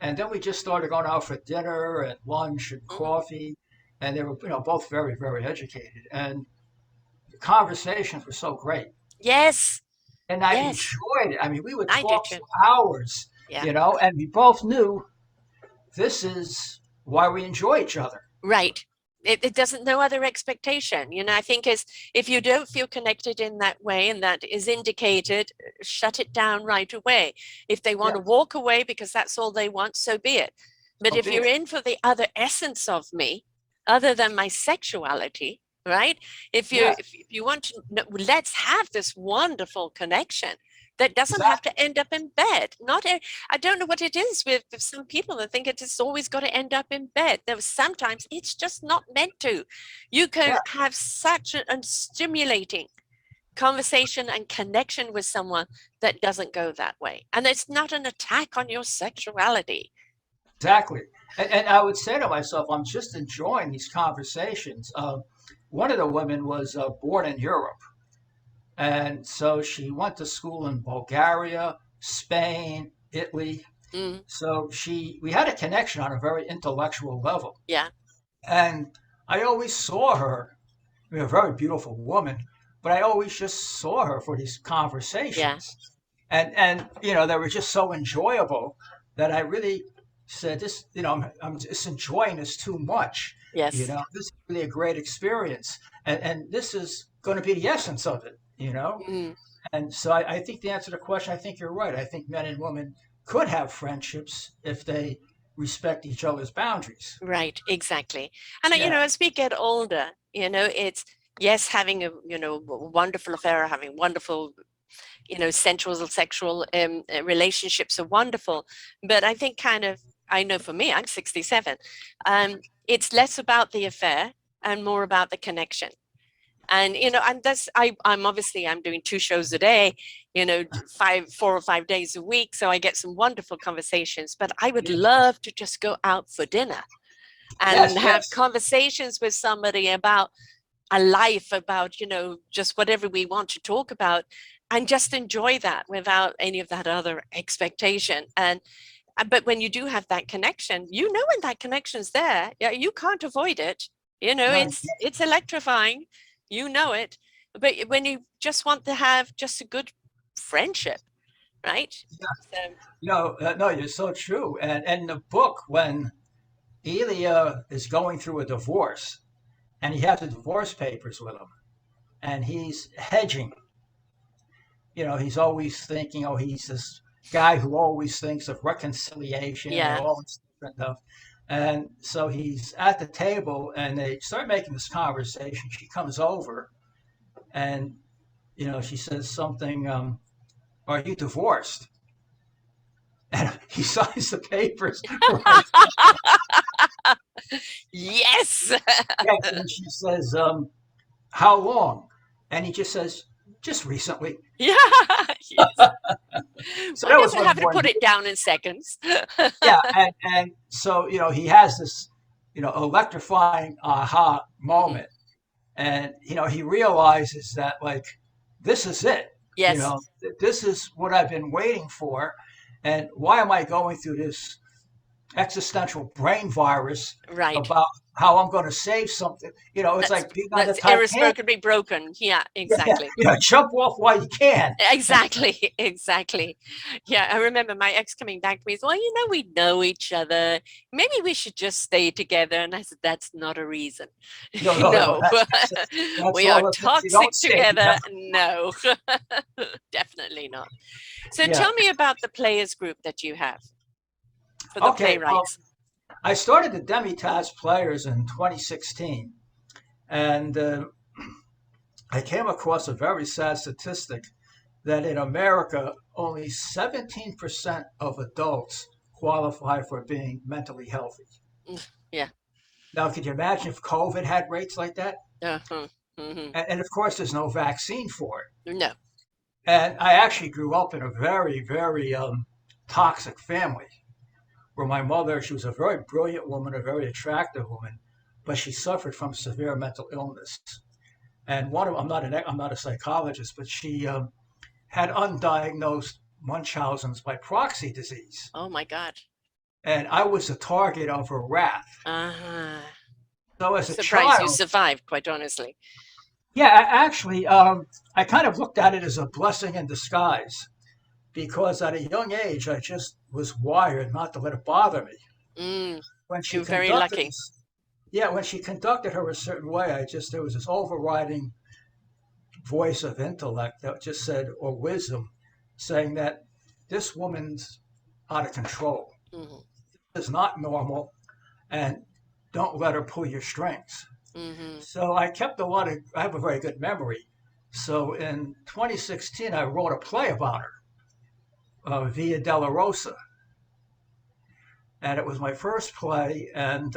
And then we just started going out for dinner and lunch and Mm-hmm. coffee. And they were, both very, very educated. And the conversations were so great. Yes. And I Yes. enjoyed it. I mean, we would I do talk too. for hours, Yeah. and we both knew this is why we enjoy each other. Right. It doesn't, no other expectation. I think is, if you don't feel connected in that way and that is indicated, shut it down right away. If they want Yeah, to walk away because that's all they want, so be it. But so if be you're it. in for the other essence of me, other than my sexuality, right? If Yeah, you want to know, let's have this wonderful connection that doesn't have exactly. to end up in bed. I don't know what it is with some people that think it has always got to end up in bed. Sometimes it's just not meant to. You can Yeah, have such a stimulating conversation and connection with someone that doesn't go that way. And it's not an attack on your sexuality. exactly. And I would say to myself, I'm just enjoying these conversations. One of the women was born in Europe. And so she went to school in Bulgaria, Spain, Italy. Mm, So we had a connection on a very intellectual level. yeah, And I always saw her, I mean, a very beautiful woman, but I always just saw her for these yeah, conversations. And they were just so enjoyable that I really said, I'm just enjoying this too much. yes. This is really a great experience. And this is going to be the essence of it. Mm. And so I think the answer to the question, I think you're right. I think men and women could have friendships if they respect each other's boundaries. Right, exactly. And Yeah. as we get older, it's yes, having a wonderful affair, having wonderful, sensual, sexual relationships are wonderful. But I think I know for me, I'm 67. It's less about the affair and more about the connection. And and I'm doing 2 shows a day, 4 or 5 days a week, so I get some wonderful conversations. But I would Yeah. love to just go out for dinner and Yes, have yes. conversations with somebody about a life, about just whatever we want to talk about, and just enjoy that without any of that other expectation. And but when you do have that connection, when that connection's there, yeah, you can't avoid it. No, It's electrifying, it. But when you just want to have just a good friendship, right? So no, you're so true. And in the book, when Elia is going through a divorce and he has the divorce papers with him and he's hedging, he's always thinking, oh, he's this guy who always thinks of reconciliation and yeah. all this different stuff. And so he's at the table and they start making this conversation. She comes over and, she says something, are you divorced? And he signs the papers right. Yes. Yes, and she says, how long? And he just says, just recently. Yeah. Yes. So One that was doesn't one have to more. put it down in seconds. Yeah, and so he has this electrifying aha Mhm. moment, and he realizes that like this is it. Yes. This is what I've been waiting for, and why am I going through this existential brain virus Right. about how I'm going to save something? It's That's like being on the that's Titanic. irrevocably broken. Yeah, Yeah, exactly. jump off while you can. Exactly, exactly. Yeah, I remember my ex coming back to me. Well, we know each other. Maybe we should just stay together. And I said, that's not a reason. No, no, no. No, That's we are all it is. You don't toxic stay together. together. No, definitely not. So Yeah. tell me about the players group that you have for the Okay. Well, playwrights. I started the Demitasse Players in 2016, and I came across a very sad statistic that in America, only 17% of adults qualify for being mentally healthy. Mm, yeah. Now, could you imagine if COVID had rates like that? Uh-huh. Hmm. And of course, there's no vaccine for it. No. And I actually grew up in a very, very toxic family where my mother, she was a very brilliant woman, a very attractive woman, but she suffered from severe mental illness. And I'm not a psychologist, but she had undiagnosed Munchausen's by proxy disease, Oh my God. and I was a target of her wrath. Uh-huh. So as a Surprised you child, survived, quite honestly. yeah, actually, I kind of looked at it as a blessing in disguise because at a young age, I just was wired not to let it bother me. Mm, When she you're very conducted lucky. this, yeah, when she conducted her a certain way, there was this overriding voice of intellect that just said, or wisdom, saying that this woman's out of control. Mhm. This is not normal. And don't let her pull your strings. Mm-hmm. So I have a very good memory. So in 2016, I wrote a play about her, Via della Rosa. And it was my first play. And,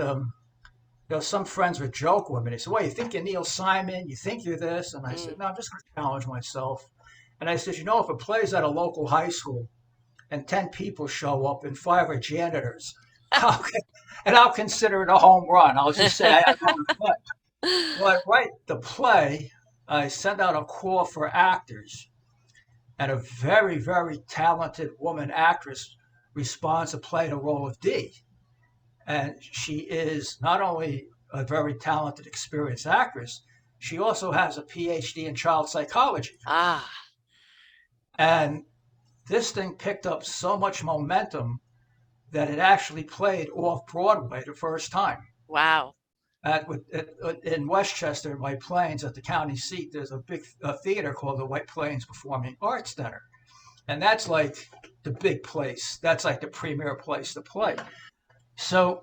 some friends would joke with me. They said, well, you think you're Neil Simon? You think you're this? And I said, Mm. no, I'm just going to challenge myself. And I said, if a play's at a local high school and 10 people show up and 5 are janitors, I'll consider it a home run. I'll just say I wrote a play. Well, I write the play. I send out a call for actors, and a very, very talented woman actress responds to play the role of Dee. And she is not only a very talented, experienced actress, she also has a PhD in child psychology. Ah, And this thing picked up so much momentum that it actually played off Broadway the first time. wow. In Westchester, White Plains, at the county seat, there's a big theater called the White Plains Performing Arts Center. And that's like the big place. That's like the premier place to play. So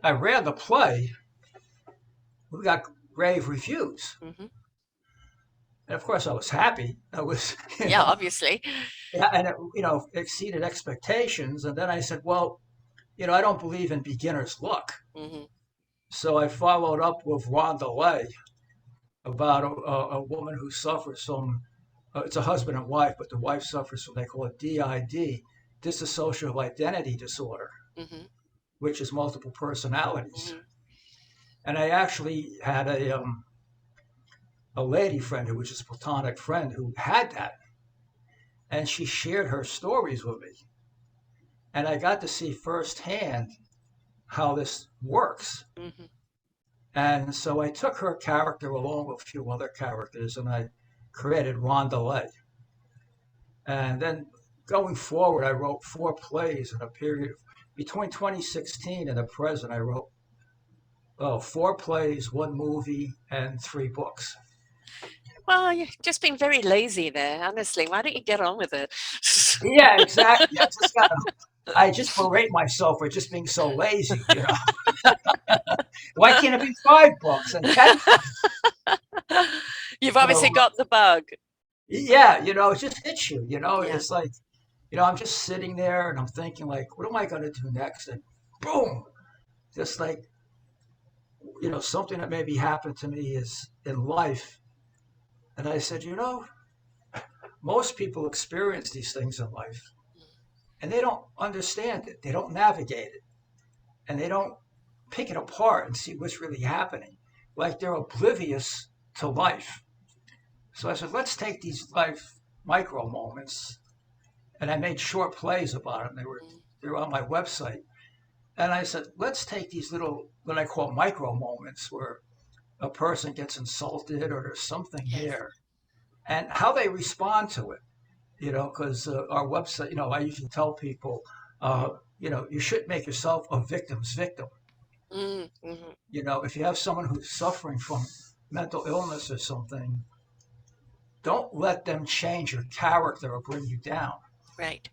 I read the play. We got rave reviews. Mm-hmm. And of course, I was happy. I was, Yeah, obviously. yeah, and it, exceeded expectations. And then I said, well, I don't believe in beginner's luck. Mm-hmm. So I followed up with Rondelay about a woman who suffers from, it's a husband and wife, but the wife suffers from, they call it DID, dissociative identity disorder, Mm-hmm. which is multiple personalities. Mm-hmm. And I actually had a lady friend who was just a platonic friend who had that. And she shared her stories with me. And I got to see firsthand how this works. Mm-hmm. And so I took her character along with a few other characters and I created Rondelay. And then going forward, I wrote 4 plays in a period between 2016 and the present. I wrote 4 plays, 1 movie, and 3 books. Well, you're just being very lazy there, honestly. Why don't you get on with it? Yeah, exactly. I just berate myself for just being so lazy, Why can't it be 5 books and 10 books? You've obviously So, got the bug. yeah, it just hits you, Yeah. It's like, I'm just sitting there and I'm thinking like, what am I going to do next? And boom, just like, something that maybe happened to me is in life. And I said, most people experience these things in life and they don't understand it. They don't navigate it and they don't pick it apart and see what's really happening. Like they're oblivious to life. So I said, let's take these life micro moments. And I made short plays about them. They were on my website. And I said, let's take these little, what I call micro moments where a person gets insulted or there's something there and how they respond to it, because our website, I usually tell people, you shouldn't make yourself a victim's victim. Mm-hmm. If you have someone who's suffering from mental illness or something, don't let them change your character or bring you down. Right.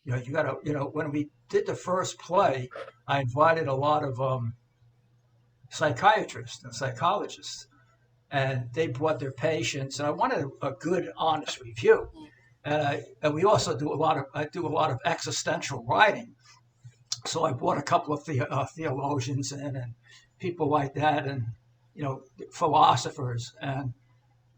You got to, when we did the first play, I invited a lot of psychiatrists and psychologists, and they brought their patients, and I wanted a good, honest review. And we also I do a lot of existential writing. So I brought a couple of theologians in and people like that, and philosophers. And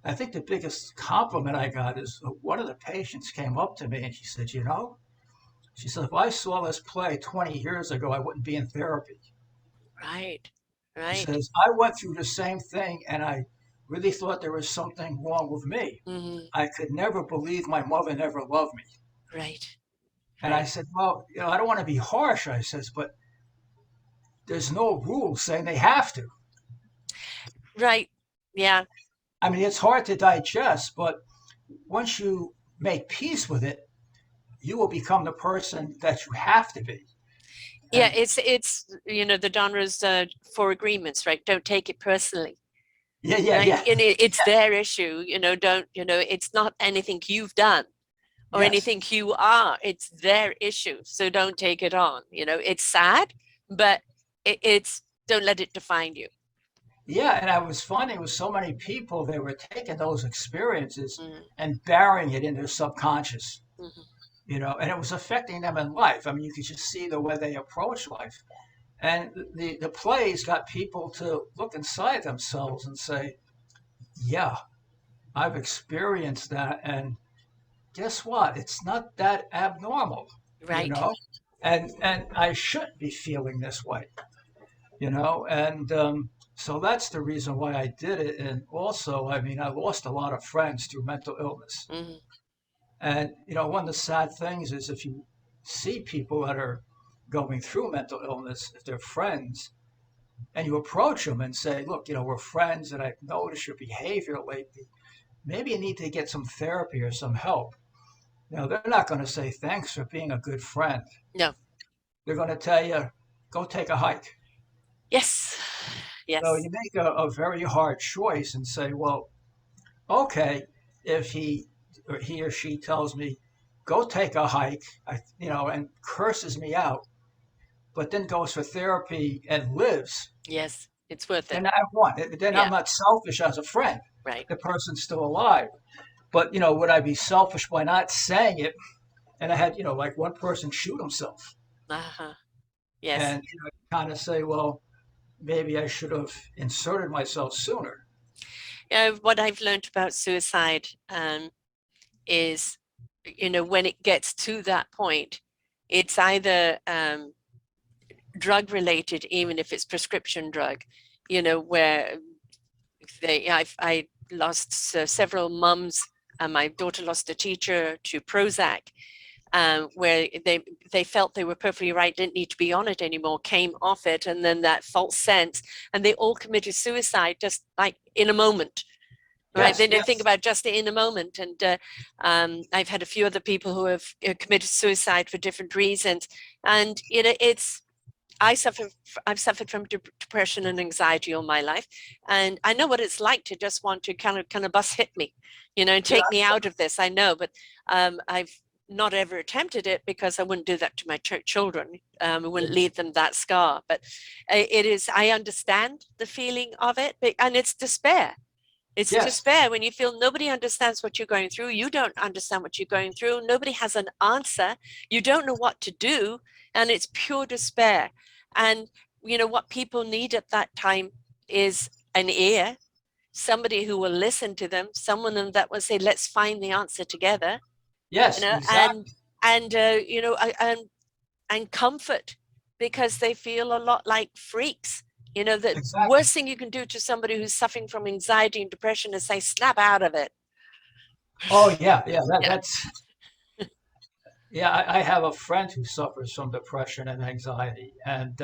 I think the biggest compliment I got is one of the patients came up to me and she said, she said, if I saw this play 20 years ago, I wouldn't be in therapy. Right. She Right. says, I went through the same thing and I really thought there was something wrong with me. Mm-hmm. I could never believe my mother never loved me. Right. And I said, well, I don't want to be harsh, I says, but there's no rule saying they have to. Right. Yeah. I mean, it's hard to digest, but once you make peace with it, you will become the person that you have to be. Yeah, it's the Donru's 4 agreements, right? Don't take it personally. Yeah, yeah, Right? yeah. And it's their issue, don't, it's not anything you've done or Yes. anything you are. It's their issue. So don't take it on. It's sad, but it's Don't let it define you. Yeah, and I was finding with so many people, they were taking those experiences Mm-hmm. and burying it in their subconscious, Mm-hmm. and it was affecting them in life. I mean, you could just see the way they approach life. And the plays got people to look inside themselves and say, yeah, I've experienced that. And guess what? It's not that abnormal, you Right. know? And I shouldn't be feeling this way, And so that's the reason why I did it. And also, I mean, I lost a lot of friends through mental illness. Mm-hmm. And, one of the sad things is if you see people that are going through mental illness, if they're friends, and you approach them and say, look, we're friends and I've noticed your behavior lately. Maybe you need to get some therapy or some help. They're not going to say thanks for being a good friend. No. They're going to tell you, go take a hike. Yes. So Yes. you make a very hard choice and say, well, okay, if he or she tells me, go take a hike, and curses me out, but then goes for therapy and lives, Yes. It's worth it. then I won. Then Yeah. I'm not selfish as a friend. Right. The person's still alive. But, would I be selfish by not saying it? And I had, like one person shoot himself. Uh-huh. Yes. And, kind of say, well, maybe I should have inserted myself sooner. What I've learned about suicide is, when it gets to that point, it's either drug related, even if it's prescription drug, where I lost several mums. My daughter lost a teacher to Prozac, where they felt they were perfectly right, didn't need to be on it anymore, came off it, and then that false sense, and they all committed suicide just like in a moment. Right, Yes, they didn't yes. think about just in a moment, and I've had a few other people who have committed suicide for different reasons, and I've suffered from depression and anxiety all my life, and I know what it's like to just want to kind of bus hit me, and take me out of this. I know, but I've not ever attempted it because I wouldn't do that to my children. I wouldn't leave them that scar. But I understand the feeling of it, and it's despair. It's Yes. despair when you feel nobody understands what you're going through. You don't understand what you're going through. Nobody has an answer. You don't know what to do. And it's pure despair. And, what people need at that time is an ear, somebody who will listen to them, someone that will say, let's find the answer together. Yes, exactly. And comfort, because they feel a lot like freaks. The Exactly. worst thing you can do to somebody who's suffering from anxiety and depression is say, snap out of it. Oh, yeah. That's yeah. I have a friend who suffers from depression and anxiety, and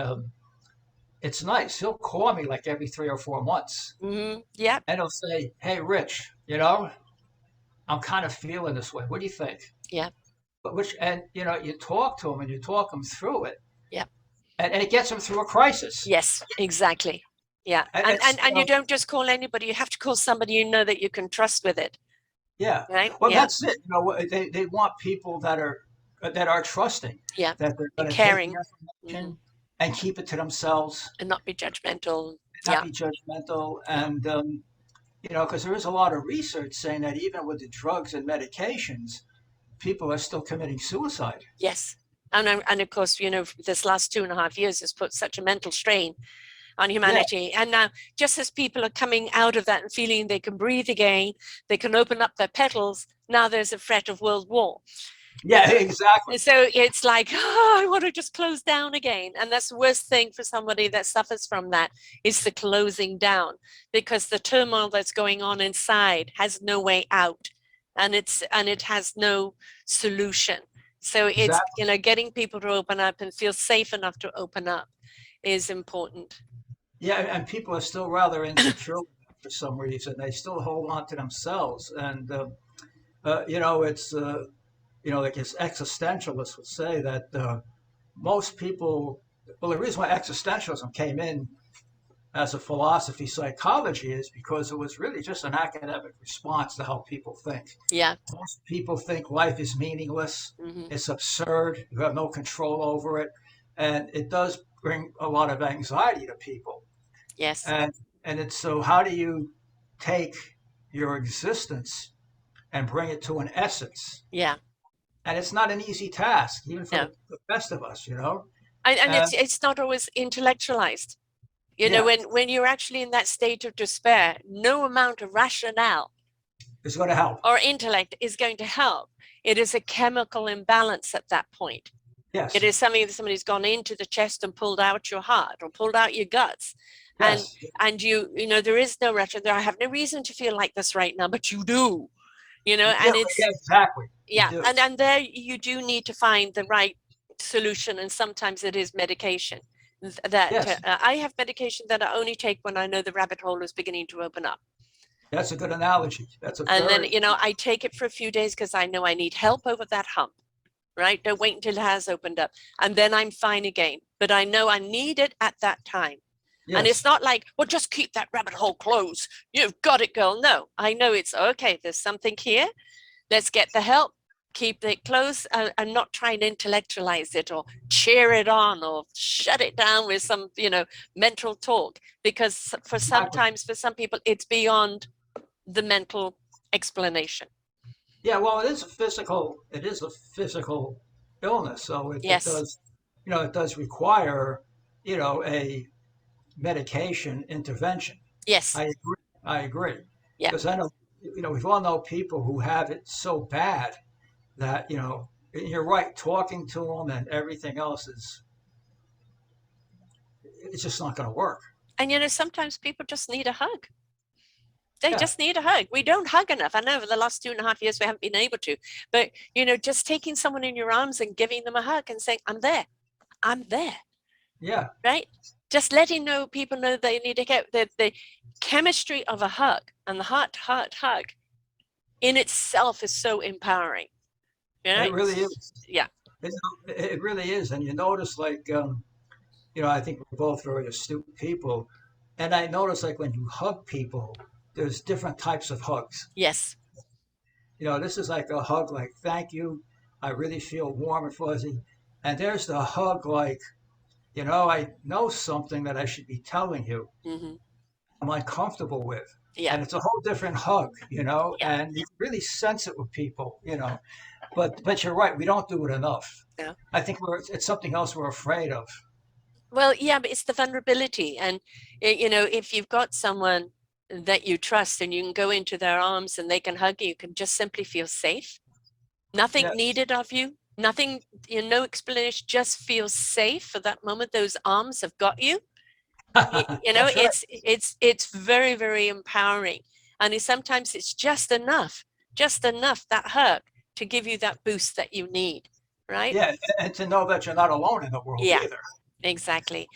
it's nice. He'll call me like every 3 or 4 months, Mm-hmm. Yeah. and he'll say, "Hey, Rich, I'm kind of feeling this way. What do you think?" Yeah. And you talk to him and you talk him through it, Yeah. and it gets him through a crisis. Yes, exactly. Yeah. And you don't just call anybody, you have to call somebody that you can trust with it. Yeah. Right. Well, Yeah. that's it. They want people that are trusting. Yeah. That they're going And to take caring. the information and keep it to themselves. And not be judgmental. Not be judgmental, and because there is a lot of research saying that even with the drugs and medications, people are still committing suicide. Yes. And of course, this last 2.5 years has put such a mental strain on humanity. Yeah. And now, just as people are coming out of that and feeling they can breathe again, they can open up their petals, now there's a threat of world war. Yeah, exactly. So it's like, I want to just close down again. And that's the worst thing for somebody that suffers from that, is the closing down, because the turmoil that's going on inside has no way out, and it has no solution. So it's, getting people to open up and feel safe enough to open up is important. Yeah, and people are still rather insecure for some reason. They still hold on to themselves, and it's like his existentialists would say that most people. Well, the reason why existentialism came in as a philosophy psychology is because it was really just an academic response to how people think. Yeah. Most people think life is meaningless. Mm-hmm. It's absurd. You have no control over it. And it does bring a lot of anxiety to people. Yes. And it's so how do you take your existence and bring it to an essence? Yeah. And it's not an easy task, even for No. the best of us, you know. And And it's not always intellectualized. You know, yeah, when you're actually in that state of despair, no amount of rationale it's going to help. or intellect is going to help. It is a chemical imbalance at that point. Yes. It is something that somebody's gone into the chest and pulled out your heart or pulled out your guts. Yes. And you know, there is no rationale. I have no reason to feel like this right now, but you do, you know, Yeah, and it's, yeah, exactly. You yeah. do. And there you do need to find the right solution. And sometimes it is medication that Yes. I have medication that I only take when I know the rabbit hole is beginning to open up. That's a good analogy. That's a And then, very you know, I take it for a few days because I know I need help over that hump, right? Don't wait until it has opened up. And then I'm fine again. But I know I need it at that time. And it's yes. not like, well, just keep that rabbit hole closed. You've got it, girl. No, I know it's okay. There's something here. Let's get the help. Keep it close and not try and intellectualize it or cheer it on or shut it down with some, you know, mental talk. Because for sometimes, for some people, it's beyond the mental explanation. Yeah, well, it is a physical. It is a physical illness, so it Yes. does, you know, it does require, you know, a medication intervention. Yes. I agree. I agree Yeah. because I know, you know, we all know people who have it so bad that, you know, you're right. Talking to them and everything else is, it's just not going to work. And, you know, sometimes people just need a hug. They Yeah. just need a hug. We don't hug enough. I know over the last 2.5 years we haven't been able to, but, you know, just taking someone in your arms and giving them a hug and saying, I'm there. I'm there. Yeah. Right? Just letting people know they need to get the chemistry of a hug and the heart hug in itself is so empowering. It Right? really is. Yeah. It, it really is. And you notice, like, you know, I think we're both very astute people. And I notice, like, when you hug people, there's different types of hugs. Yes. You know, this is like a hug, like, thank you. I really feel warm and fuzzy. And there's the hug, like, you know, I know something that I should be telling you. Mm-hmm. I'm uncomfortable with. Yeah. And it's a whole different hug, you know, Yeah. and you really sense it with people, you know. But you're right, we don't do it enough. Yeah. I think it's something else we're afraid of. Well, yeah, but it's the vulnerability. And, you know, if you've got someone that you trust and you can go into their arms and they can hug you, you can just simply feel safe. Nothing Yes. needed of you, nothing, you know, no explanation, just feel safe for that moment. Those arms have got you. You know, That's right. it's very, very empowering. And sometimes it's just enough that hug to give you that boost that you need, right? Yeah, and to know that you're not alone in the world Yeah, either. exactly.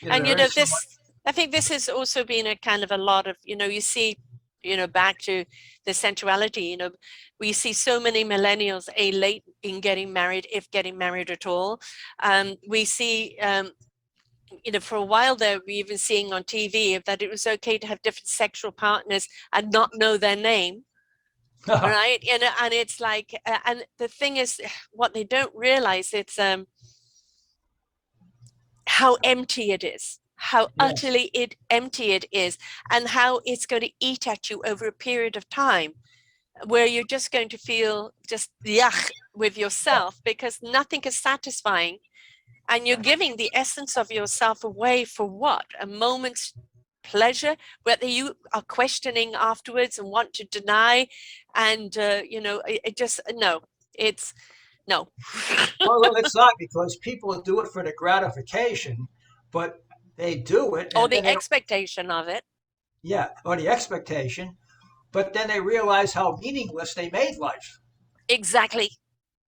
You know, And, you there know, is someone. I think this has also been a kind of a lot of, you know, you see, you know, back to the sensuality, you know, we see so many millennials late in getting married, if getting married at all. We see, you know, for a while there, we even seeing on TV that it was okay to have different sexual partners and not know their name. Right. You know, and it's like, and the thing is, what they don't realize, it's how empty it is, how Yes. utterly empty it is, and how it's going to eat at you over a period of time where you're just going to feel just yuck with yourself because nothing is satisfying. And you're giving the essence of yourself away for what? A moment's pleasure, whether you are questioning afterwards and want to deny. And, you know, it just, no, it's no. Well, it's not because people do it for the gratification, but they do it Or and the then they don't, expectation of it. yeah, or the expectation, but then they realize how meaningless they made life. Exactly.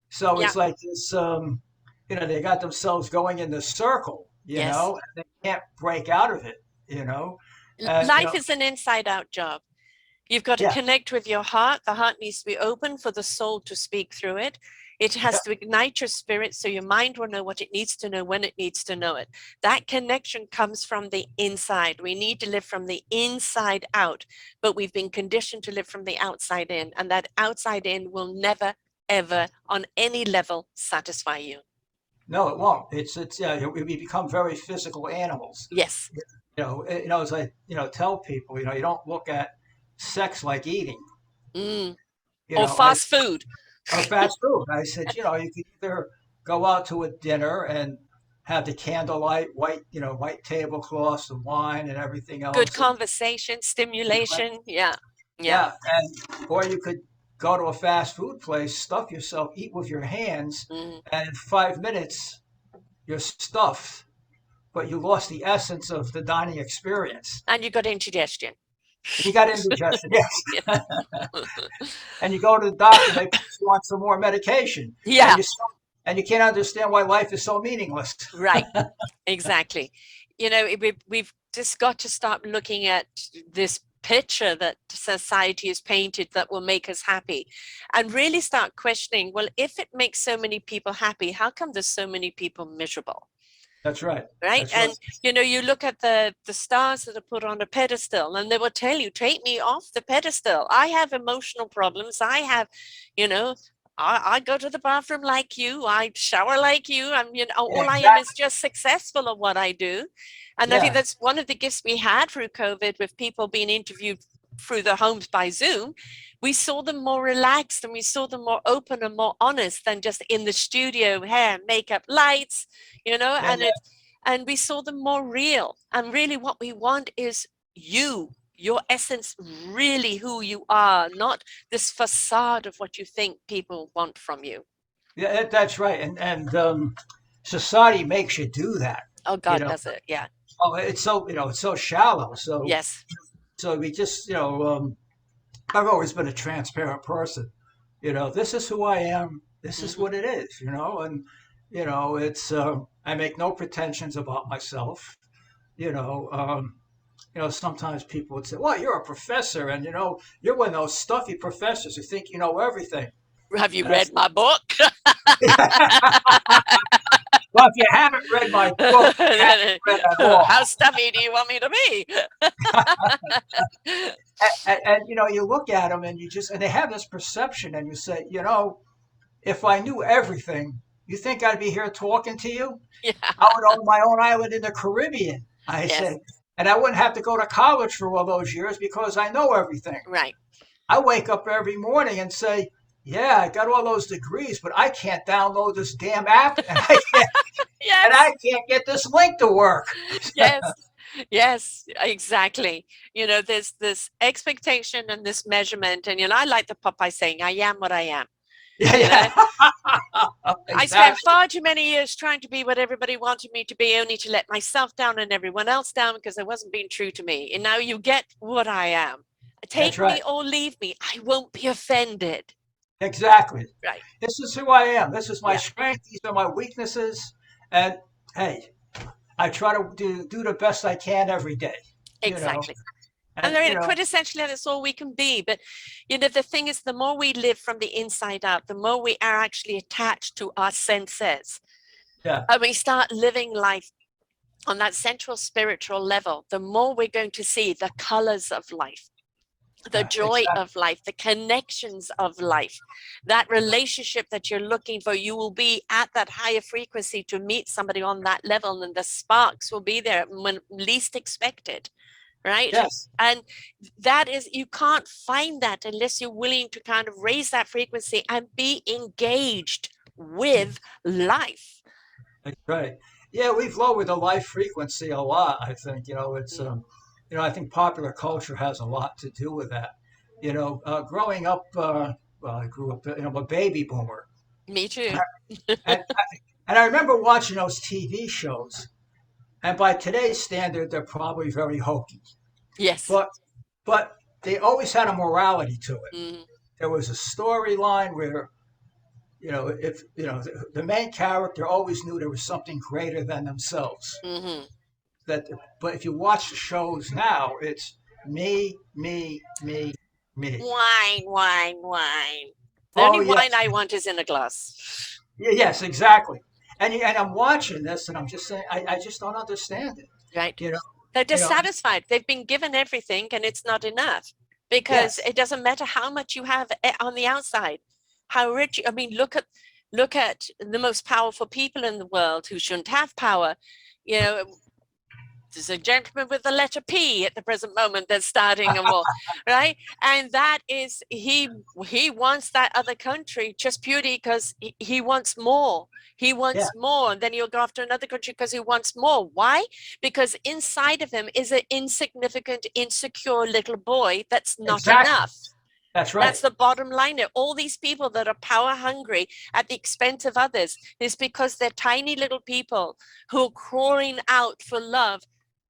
So Yeah. it's like this, you know, they got themselves going in the circle, you Yes. know, and they can't break out of it, you know. And, you Life know, is an inside out job. You've got to yeah, connect with your heart. The heart needs to be open for the soul to speak through it. It yeah, has to ignite your spirit so your mind will know what it needs to know when it needs to know it. That connection comes from the inside. We need to live from the inside out, but we've been conditioned to live from the outside in, and that outside in will never, ever, on any level, satisfy you. No, it won't. It's yeah, we become very physical animals. Yes. As I tell people, you don't look at sex like eating. Mm. You Or know, I fast food. or fast food. I said, you could either go out to a dinner and have the candlelight, white tablecloths, and wine and everything Good else, and conversation, stimulation. Yeah. Yeah. yeah, or you could go to a fast food place, stuff yourself, eat with your hands, Mm. and in 5 minutes you're stuffed, but you lost the essence of the dining experience. And you got indigestion. And you got indigestion, Yeah. yes. And you go to the doctor, they put you on some more medication, and Yeah. you can't understand why life is so meaningless. Right. Exactly. We've just got to stop looking at this picture that society has painted that will make us happy, and really start questioning, well, if it makes so many people happy, how come there's so many people miserable? That's right. Right. That's And right. you look at the stars that are put on a pedestal, and they will tell you, take me off the pedestal. I have emotional problems. I have, you know I go to the bathroom like you, I shower like you. Yeah, All I am is exactly. just successful at what I do. And I think Yeah. that's one of the gifts we had through COVID, with people being interviewed through their homes by Zoom. We saw them more relaxed, and we saw them more open and more honest than just in the studio, hair, makeup, lights, Yeah. and we saw them more real. And really what we want is your essence, really who you are, not this facade of what you think people want from you. Yeah, that's right. And society makes you do that. Oh, You God, know, does it? Yeah. it's so shallow. Yes. So we just, I've always been a transparent person. This is who I am. This is Hmm. what it is. And it's I make no pretensions about myself. You know, um, sometimes people would say, "Well, you're a professor, and you're one of those stuffy professors who think you know everything." Have you And I read my book? well, if you haven't read my book, you haven't read at How all. stuffy do you want me to be? And you look at them and and they have this perception, and you say, if I knew everything, you think I'd be here talking to you? Yeah. I would own my own island in the Caribbean. I Yes. said, and I wouldn't have to go to college for all those years because I know everything. Right. I wake up every morning and say, yeah, I got all those degrees, but I can't download this damn app, and I Yes. can't get this link to work. Yes. Yes, exactly. There's this expectation and this measurement. And, I like the Popeye saying, I am what I am. Yeah, You know, yeah. I spent Exactly. far too many years trying to be what everybody wanted me to be, only to let myself down and everyone else down because I wasn't being true to me. And now you get what I am. That's Take right. me or leave me. I won't be offended. Exactly. Right. This is who I am. This is my Yeah, strength. These are my weaknesses. And hey, I try to do the best I can every day, you know. exactly. And And, they're quintessentially, that's all we can be. But, the thing is, the more we live from the inside out, the more we are actually attached to our senses. yeah, And we start living life on that central spiritual level, the more we're going to see the colors of life, the yeah, joy exactly. of life, the connections of life, that relationship that you're looking for. You will be at that higher frequency to meet somebody on that level, and the sparks will be there when least expected. Right. Yes, And that is, you can't find that unless you're willing to kind of raise that frequency and be engaged with life. that's right. Yeah, we've lowered the life frequency a lot. I think it's Mm. I think popular culture has a lot to do with that. Growing up, well, I grew up, a baby boomer, Me too. and and I remember watching those TV shows. And by today's standard, they're probably very hokey. Yes. But but they always had a morality to it. Mm. There was a storyline where if the main character always knew there was something greater than themselves. Hmm. That but if you watch the shows now, it's me, me, me, me. Wine, wine, wine. The only Oh wine yes, I want is in a glass. yes, exactly. And I'm watching this, and I'm just saying, I just don't understand it. Right. You know, They're you know, dissatisfied. They've been given everything and it's not enough, because yes, it doesn't matter how much you have on the outside, how rich. I mean, look at look at the most powerful people in the world who shouldn't have power. You know, there's a gentleman with the letter P at the present moment that's starting a war, right? And that is, he wants that other country just purely because he wants more. He wants more, and then he'll go after another country because he wants more. Why? Because inside of him is an insignificant, insecure little boy that's not enough. That's right. That's the bottom line. All these people that are power hungry at the expense of others is because they're tiny little people who are crawling out for love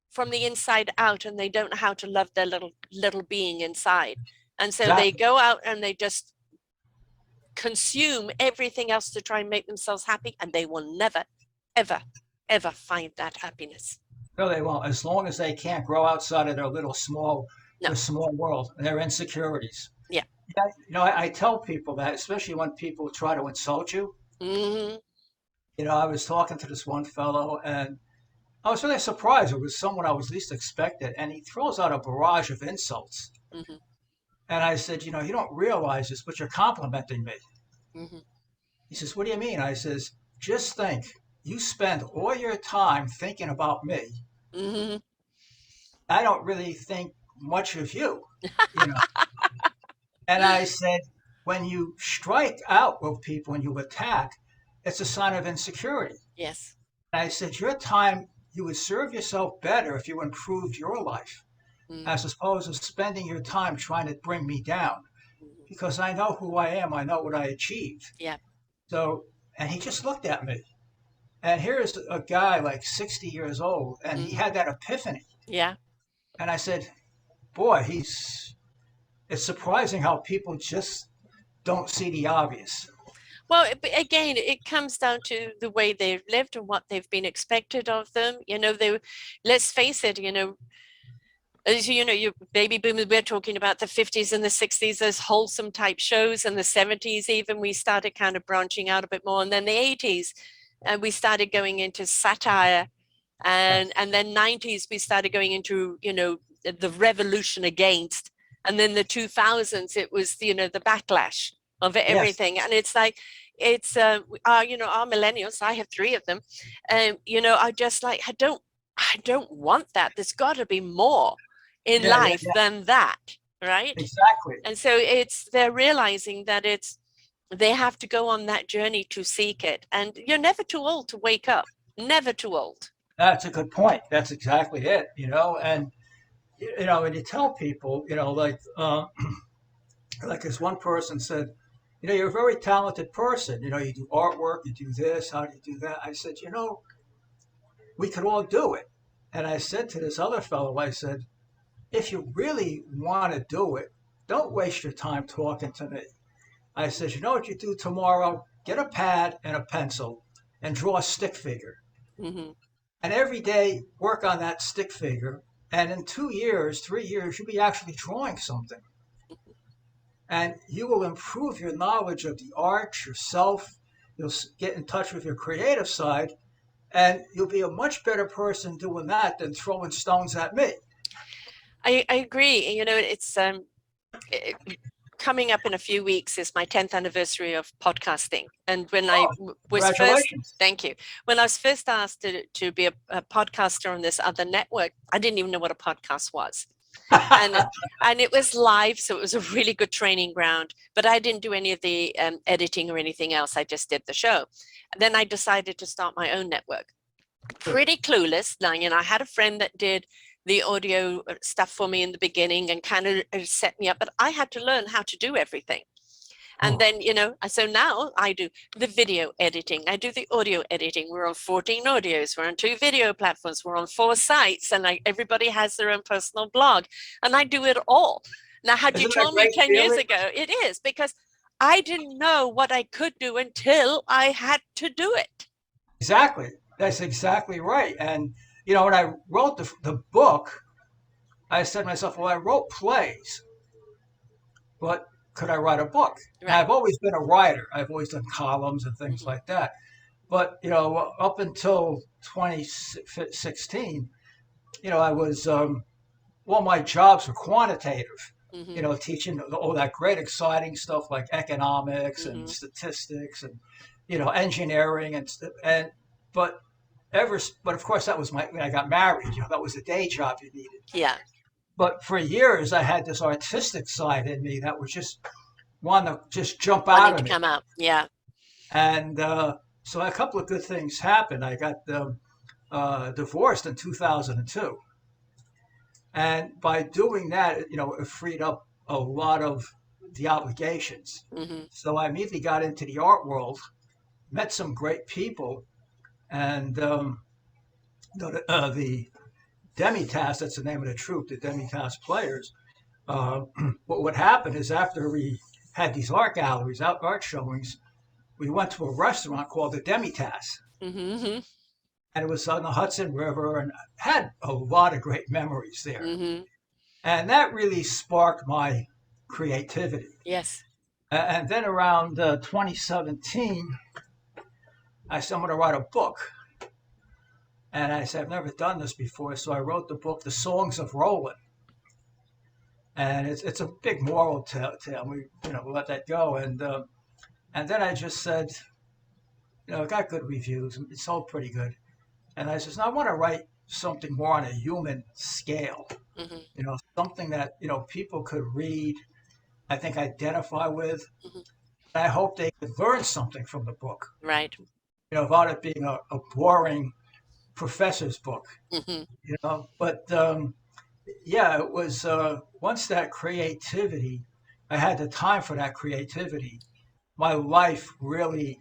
from the inside out, and they don't know how to love their little being inside. And so they go out and they just consume everything else to try and make themselves happy, and they will never, ever, ever find that happiness. No, they won't. As long as they can't grow outside of their little small world and their insecurities. Yeah. You know, I tell people that, especially when people try to insult you. Mm-hmm. You know, I was talking to this one fellow, and I was really surprised. It was someone I was least expected, and he throws out a barrage of insults. Mm-hmm. And I said, you know, you don't realize this, but you're complimenting me. Mm-hmm. He says, what do you mean? I says, just think, you spend all your time thinking about me. Mm-hmm. I don't really think much of you, you know. And I said, when you strike out with people and you attack, it's a sign of insecurity. Yes. And I said, your time, you would serve yourself better if you improved your life, as opposed to spending your time trying to bring me down. Because I know who I am, I know what I achieved. Yeah. So, and he just looked at me. And here's a guy like 60 years old, and he had that epiphany. Yeah. And I said, boy, it's surprising how people just don't see the obvious. Well, again, it comes down to the way they've lived and what they've been expected of them. You know, let's face it, you know, as you know, your baby boomers, we're talking about the 50s and the 60s, those wholesome type shows, and the 70s even, we started kind of branching out a bit more. And then the 80s, we started going into satire. And then 90s, we started going into, you know, the revolution against. And then the 2000s, it was, you know, the backlash of everything. Yes. And it's like, it's, you know, our millennials, I have 3 of them, you know, are just like, I don't want that. There's got to be more in life than that, right? Exactly. And so they're realizing that they have to go on that journey to seek it. And you're never too old to wake up, never too old. That's a good point. That's exactly it, you know, and, you know, when you tell people, you know, like as one person said, you know, you're a very talented person. You know, you do artwork, you do this, how do you do that? I said, you know, we could all do it. And I said to this other fellow, I said, if you really want to do it, don't waste your time talking to me. I said, you know what you do tomorrow? Get a pad and a pencil and draw a stick figure. Mm-hmm. And every day work on that stick figure. And in 2 years, 3 years, you'll be actually drawing something. And you will improve your knowledge of the art, yourself. You'll get in touch with your creative side. And you'll be a much better person doing that than throwing stones at me. I agree. You know, it's coming up in a few weeks is my 10th anniversary of podcasting. And when I was thank you. When I was first asked to be a podcaster on this other network, I didn't even know what a podcast was. and it was live, so it was a really good training ground, but I didn't do any of the editing or anything else. I just did the show. And then I decided to start my own network. Pretty clueless. Now, you know, I had a friend that did the audio stuff for me in the beginning and kind of set me up, but I had to learn how to do everything. And then, you know, so now I do the video editing. I do the audio editing. We're on 14 audios. We're on 2 video platforms. We're on 4 sites, and everybody has their own personal blog, and I do it all. Now, had you told me 10 years ago, it is, because I didn't know what I could do until I had to do it. Exactly. That's exactly right. And, you know, when I wrote the book, I said to myself, well, I wrote plays, but could I write a book? Right. I've always been a writer. I've always done columns and things like that. But, you know, up until 2016, you know, I was, all my jobs were quantitative, you know, teaching all that great, exciting stuff like economics and statistics and engineering and but but of course that was when I got married. That was the day job you needed. Yeah. But for years, I had this artistic side in me that was just want to just jump Wanting out to of me. come out. Yeah. And so a couple of good things happened. I got divorced in 2002. And by doing that, it freed up a lot of the obligations. Hmm. So I immediately got into the art world, met some great people, and the Demitasse, that's the name of the troupe, the Demitasse Players. What would happen is after we had these art galleries, art showings, we went to a restaurant called the Demitasse, Hmm. and it was on the Hudson River, and had a lot of great memories there. Hmm. And that really sparked my creativity. Yes. And then around 2017, I said, I'm going to write a book. And I said, I've never done this before. So I wrote the book, The Songs of Roland. And it's a big moral tale. We let that go. And then I just said, it got good reviews. It sold pretty good. And I said, no, I want to write something more on a human scale. Hmm. Something that people could read, I think identify with. Hmm. And I hope they could learn something from the book. Right. Without it being a boring professor's book. Hmm. But yeah, it was once that creativity, I had the time for that creativity. My life really,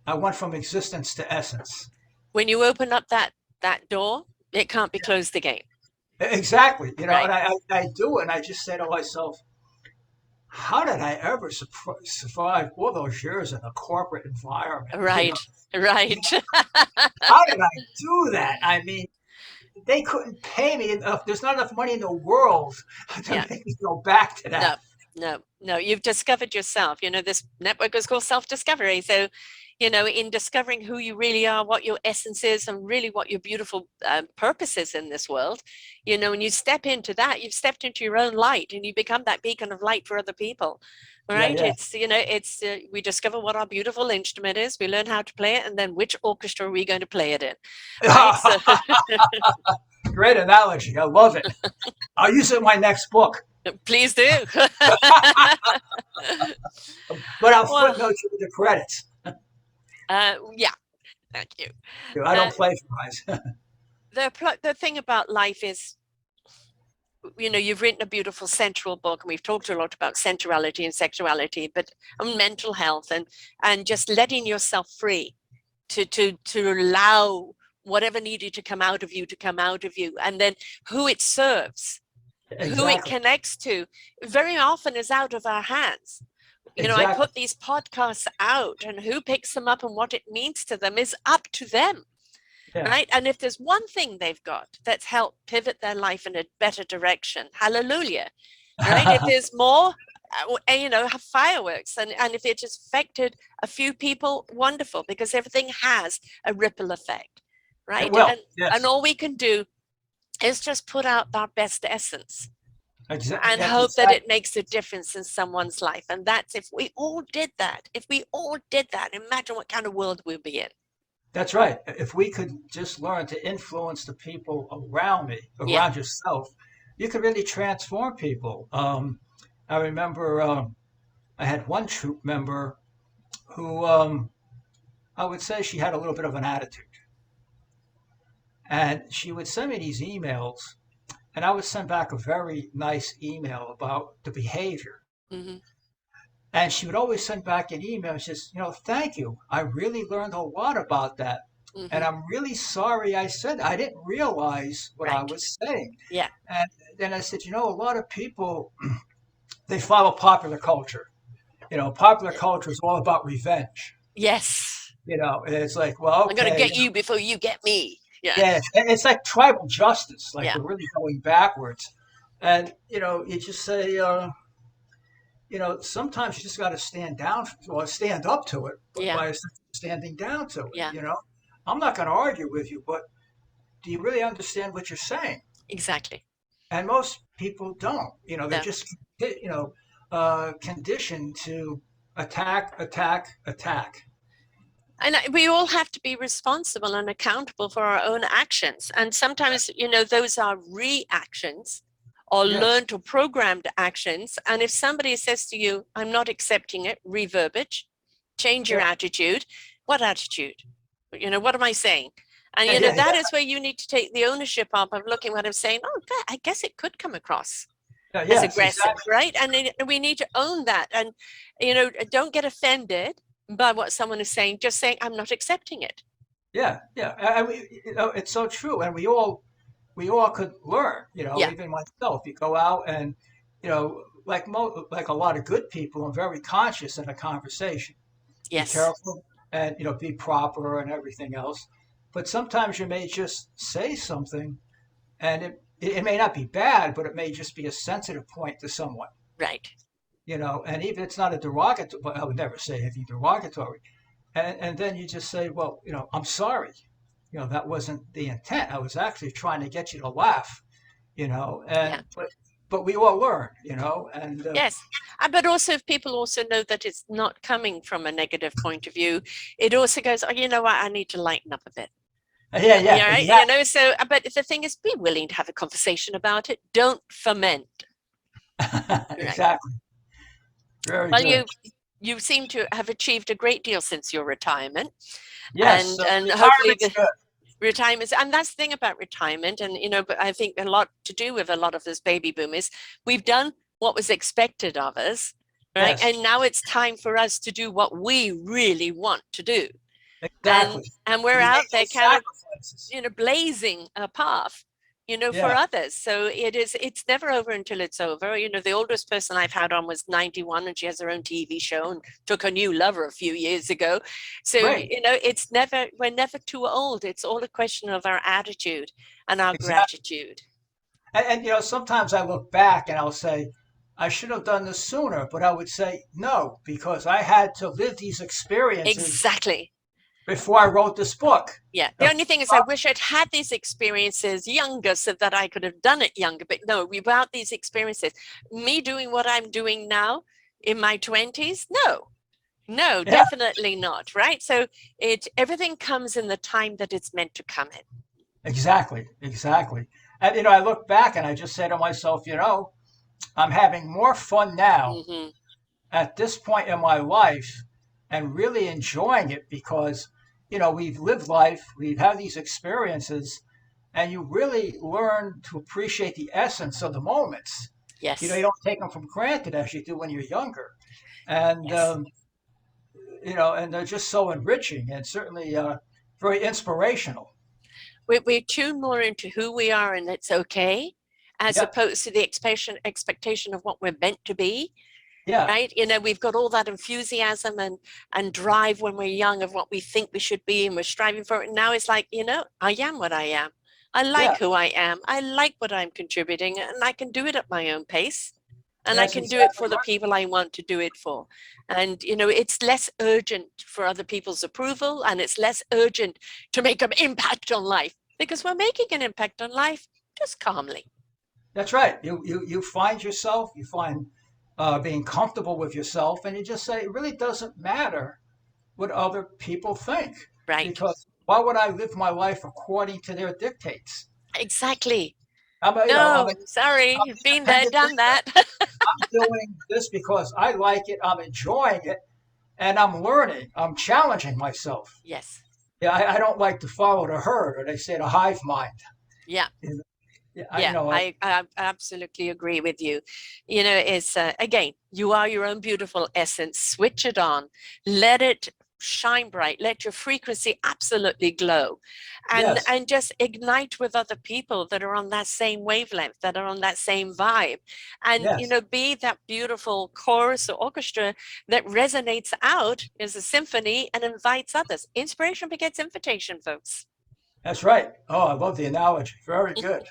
I went from existence to essence. When you open up that door, it can't be closed again. Exactly. Right. And I do it, and I just say to myself, how did I ever survive all those years in a corporate environment? Right. Right. How did I do that? I mean, they couldn't pay me enough. There's not enough money in the world to Yeah. make me go back to that. No. You've discovered yourself. This network is called self-discovery. So, in discovering who you really are, what your essence is, and really what your beautiful purpose is in this world, when you step into that, you've stepped into your own light, and you become that beacon of light for other people. Right? Yeah. It's we discover what our beautiful instrument is, we learn how to play it, and then which orchestra are we going to play it in? Right? So Great analogy. I love it. I'll use it in my next book. please do. But I'll footnote you with the credits. Yeah, thank you. I don't plagiarize. The thing about life is, you've written a beautiful sensual book, and we've talked a lot about sensuality and sexuality, but mental health and just letting yourself free to allow whatever needed to come out of you, and then who it serves, Exactly. who it connects to, very often is out of our hands. Exactly. I put these podcasts out, and who picks them up and what it means to them is up to them. Yeah. Right. And if there's one thing they've got that's helped pivot their life in a better direction, hallelujah. Right. If there's more, have fireworks, and if it just affected a few people, wonderful, because everything has a ripple effect. Right. Yes. And all we can do is just put out our best essence. Exactly. And hope that it makes a difference in someone's life. And that's, if we all did that, imagine what kind of world we'd be in. That's right. If we could just learn to influence the people around yourself, you could really transform people. I remember I had one troupe member who I would say she had a little bit of an attitude. And she would send me these emails, and I would send back a very nice email about the behavior. Mm-hmm. And she would always send back an email. She says, thank you. I really learned a lot about that. Mm-hmm. And I'm really sorry I said I didn't realize what I was saying. Yeah. And then I said, a lot of people, they follow popular culture. Popular culture is all about revenge. Yes. It's like, well, okay, I'm going to get you before you get me. Yeah. It's like tribal justice. Like we're really going backwards. And, you just say, sometimes you just got to stand up to it by standing down to it. Yeah. I'm not going to argue with you, but do you really understand what you're saying? Exactly. And most people don't. They're just, conditioned to attack. And we all have to be responsible and accountable for our own actions. And sometimes, those are reactions or Yes. learned or programmed actions. And if somebody says to you, I'm not accepting it, reverbiage, change your Yeah. attitude. What attitude? What am I saying? And, Yeah. that is where you need to take the ownership of looking what I'm saying. Oh, God, I guess it could come across Yeah. as Yes. aggressive, Exactly. right? And we need to own that. And, don't get offended by what someone is saying, just saying, I'm not accepting it. Yeah. Yeah. It's so true, and we all could learn. Yeah. Even myself. You go out and, like a lot of good people, I'm very conscious in a conversation. Be Yes. careful and be proper and everything else. But sometimes you may just say something, and it may not be bad, but it may just be a sensitive point to someone. Right. And even it's not a derogatory, but I would never say anything derogatory. And then you just say, well, I'm sorry. That wasn't the intent. I was actually trying to get you to laugh. Yeah. And but we all learn. And Yes. But also, if people also know that it's not coming from a negative point of view, it also goes, oh, you know what? I need to lighten up a bit. yeah, yeah, Yeah. Right. exactly. So, but the thing is, be willing to have a conversation about it. Don't ferment. Right. Exactly. Very Well, good. you seem to have achieved a great deal since your retirement, Yes, and so hopefully retirement's the good. retirement. And that's the thing about retirement, and but I think a lot to do with a lot of this baby boomers. We've done what was expected of us, right? Yes, And now it's time for us to do what we really want to do, and exactly. we're We make out there those kind of sacrifices. blazing a path, for Yeah. others. So it's never over until it's over. The oldest person I've had on was 91, and she has her own TV show and took a new lover a few years ago. So Great. we're never too old. It's all a question of our attitude and our Exactly. gratitude. And sometimes I look back and I'll say, I should have done this sooner, but I would say no, because I had to live these experiences Exactly. before I wrote this book. Yeah. The only thing is, I wish I'd had these experiences younger so that I could have done it younger. But no, without these experiences, me doing what I'm doing now in my 20s, no, Yeah, definitely not. Right. So everything comes in the time that it's meant to come in. exactly, exactly. And I look back and I just say to myself, I'm having more fun now Hmm. at this point in my life and really enjoying it because, we've lived life, we've had these experiences, and you really learn to appreciate the essence of the moments. You Yes. don't take them for granted as you do when you're younger. And, Yes. and they're just so enriching and certainly very inspirational. We tune more into who we are and it's okay, as Yep. opposed to the expectation of what we're meant to be. Yeah. Right. We've got all that enthusiasm and drive when we're young of what we think we should be, and we're striving for it. Now it's like, I am what I am. I like Yeah. who I am. I like what I'm contributing, and I can do it at my own pace. And I That's can do it exactly for the right. people I want to do it for. And, it's less urgent for other people's approval, and it's less urgent to make an impact on life, because we're making an impact on life just calmly. That's right. You find yourself, you find being comfortable with yourself, and you just say it really doesn't matter what other people think Right. because why would I live my life according to their dictates? Exactly. I'm a, I'm No, an sorry. You've been there, independent done thinker. that. I'm doing this because I like it. I'm enjoying it, and I'm learning. I'm challenging myself. Yes. Yeah, I don't like to follow the herd, or they say the hive mind. Yeah. Yeah, Yeah, I absolutely agree with you. It's again, you are your own beautiful essence. Switch it on, let it shine bright, let your frequency absolutely glow, and yes, just ignite with other people that are on that same wavelength, that are on that same vibe, and yes, be that beautiful chorus or orchestra that resonates out as a symphony and invites others. Inspiration begets invitation, folks. that's right. Oh, I love the analogy. Very good.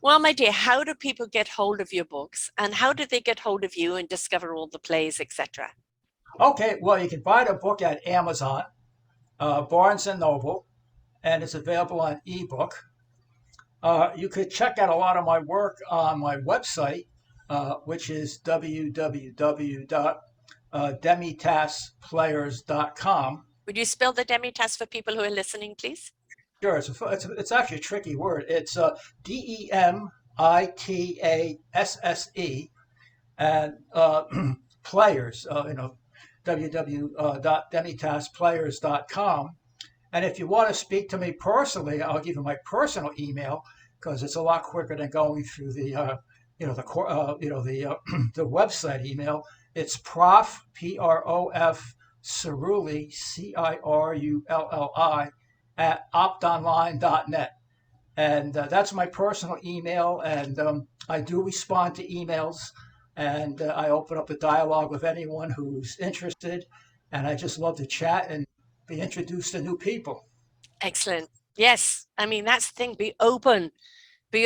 Well, my dear, how do people get hold of your books, and how do they get hold of you and discover all the plays, etc.? Okay, well, you can buy the book at Amazon, Barnes and Noble, and it's available on ebook. You could check out a lot of my work on my website, which is www.demitasseplayers.com. Would you spell the Demitasse for people who are listening, please? Sure, it's actually a tricky word. It's Demitasse, and players, www.demitasseplayers.com. And if you want to speak to me personally, I'll give you my personal email because it's a lot quicker than going through the the website email. It's Prof Prof Cirulli Cirulli at optonline.net. And that's my personal email. And I do respond to emails, and I open up a dialogue with anyone who's interested. And I just love to chat and be introduced to new people. Excellent. Yes. I mean, that's the thing. Be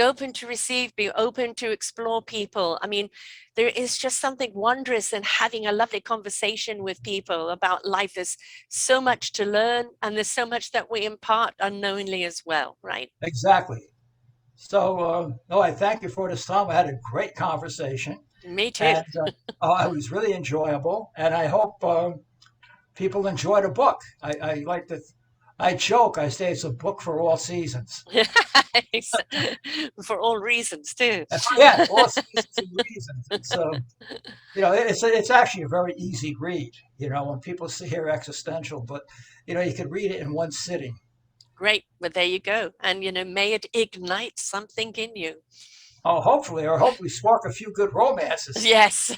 open to receive, be open to explore people. I mean, there is just something wondrous in having a lovely conversation with people about life. There's so much to learn, and there's so much that we impart unknowingly as well, right? Exactly. So, I thank you for this time. I had a great conversation. Me too. And it was really enjoyable. And I hope people enjoy the book. I like to, I joke, I say it's a book for all seasons. For all reasons too. Yeah, all seasons and reasons. It's actually a very easy read. When people hear existential, but you could read it in one sitting. Great. Well, there you go. And may it ignite something in you. Oh, hopefully spark a few good romances. Yes.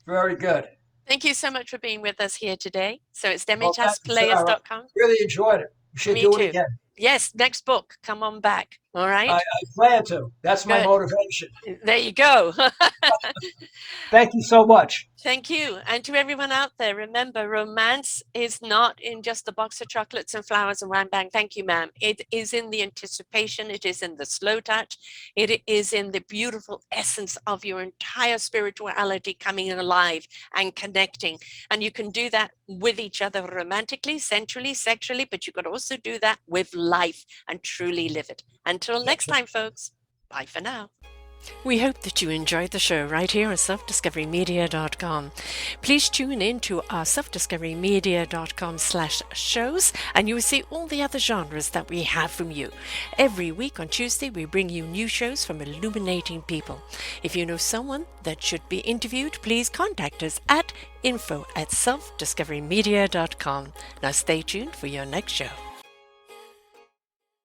Very good. Thank you so much for being with us here today. So it's demitasseplayers.com. Really enjoyed it. We should do it again. Yes, next book. Come on back. All right. I plan to. That's my motivation. There you go. Thank you so much. Thank you. And to everyone out there, remember, romance is not in just a box of chocolates and flowers and wham bang. Thank you, ma'am. It is in the anticipation. It is in the slow touch. It is in the beautiful essence of your entire spirituality coming alive and connecting. And you can do that with each other romantically, sensually, sexually, but you could also do that with life and truly live it. Until next time, folks, bye for now. We hope that you enjoyed the show right here on selfdiscoverymedia.com. Please tune in to our selfdiscoverymedia.com/shows, and you will see all the other genres that we have from you. Every week on Tuesday, we bring you new shows from illuminating people. If you know someone that should be interviewed, please contact us at info@selfdiscoverymedia.com. Now stay tuned for your next show.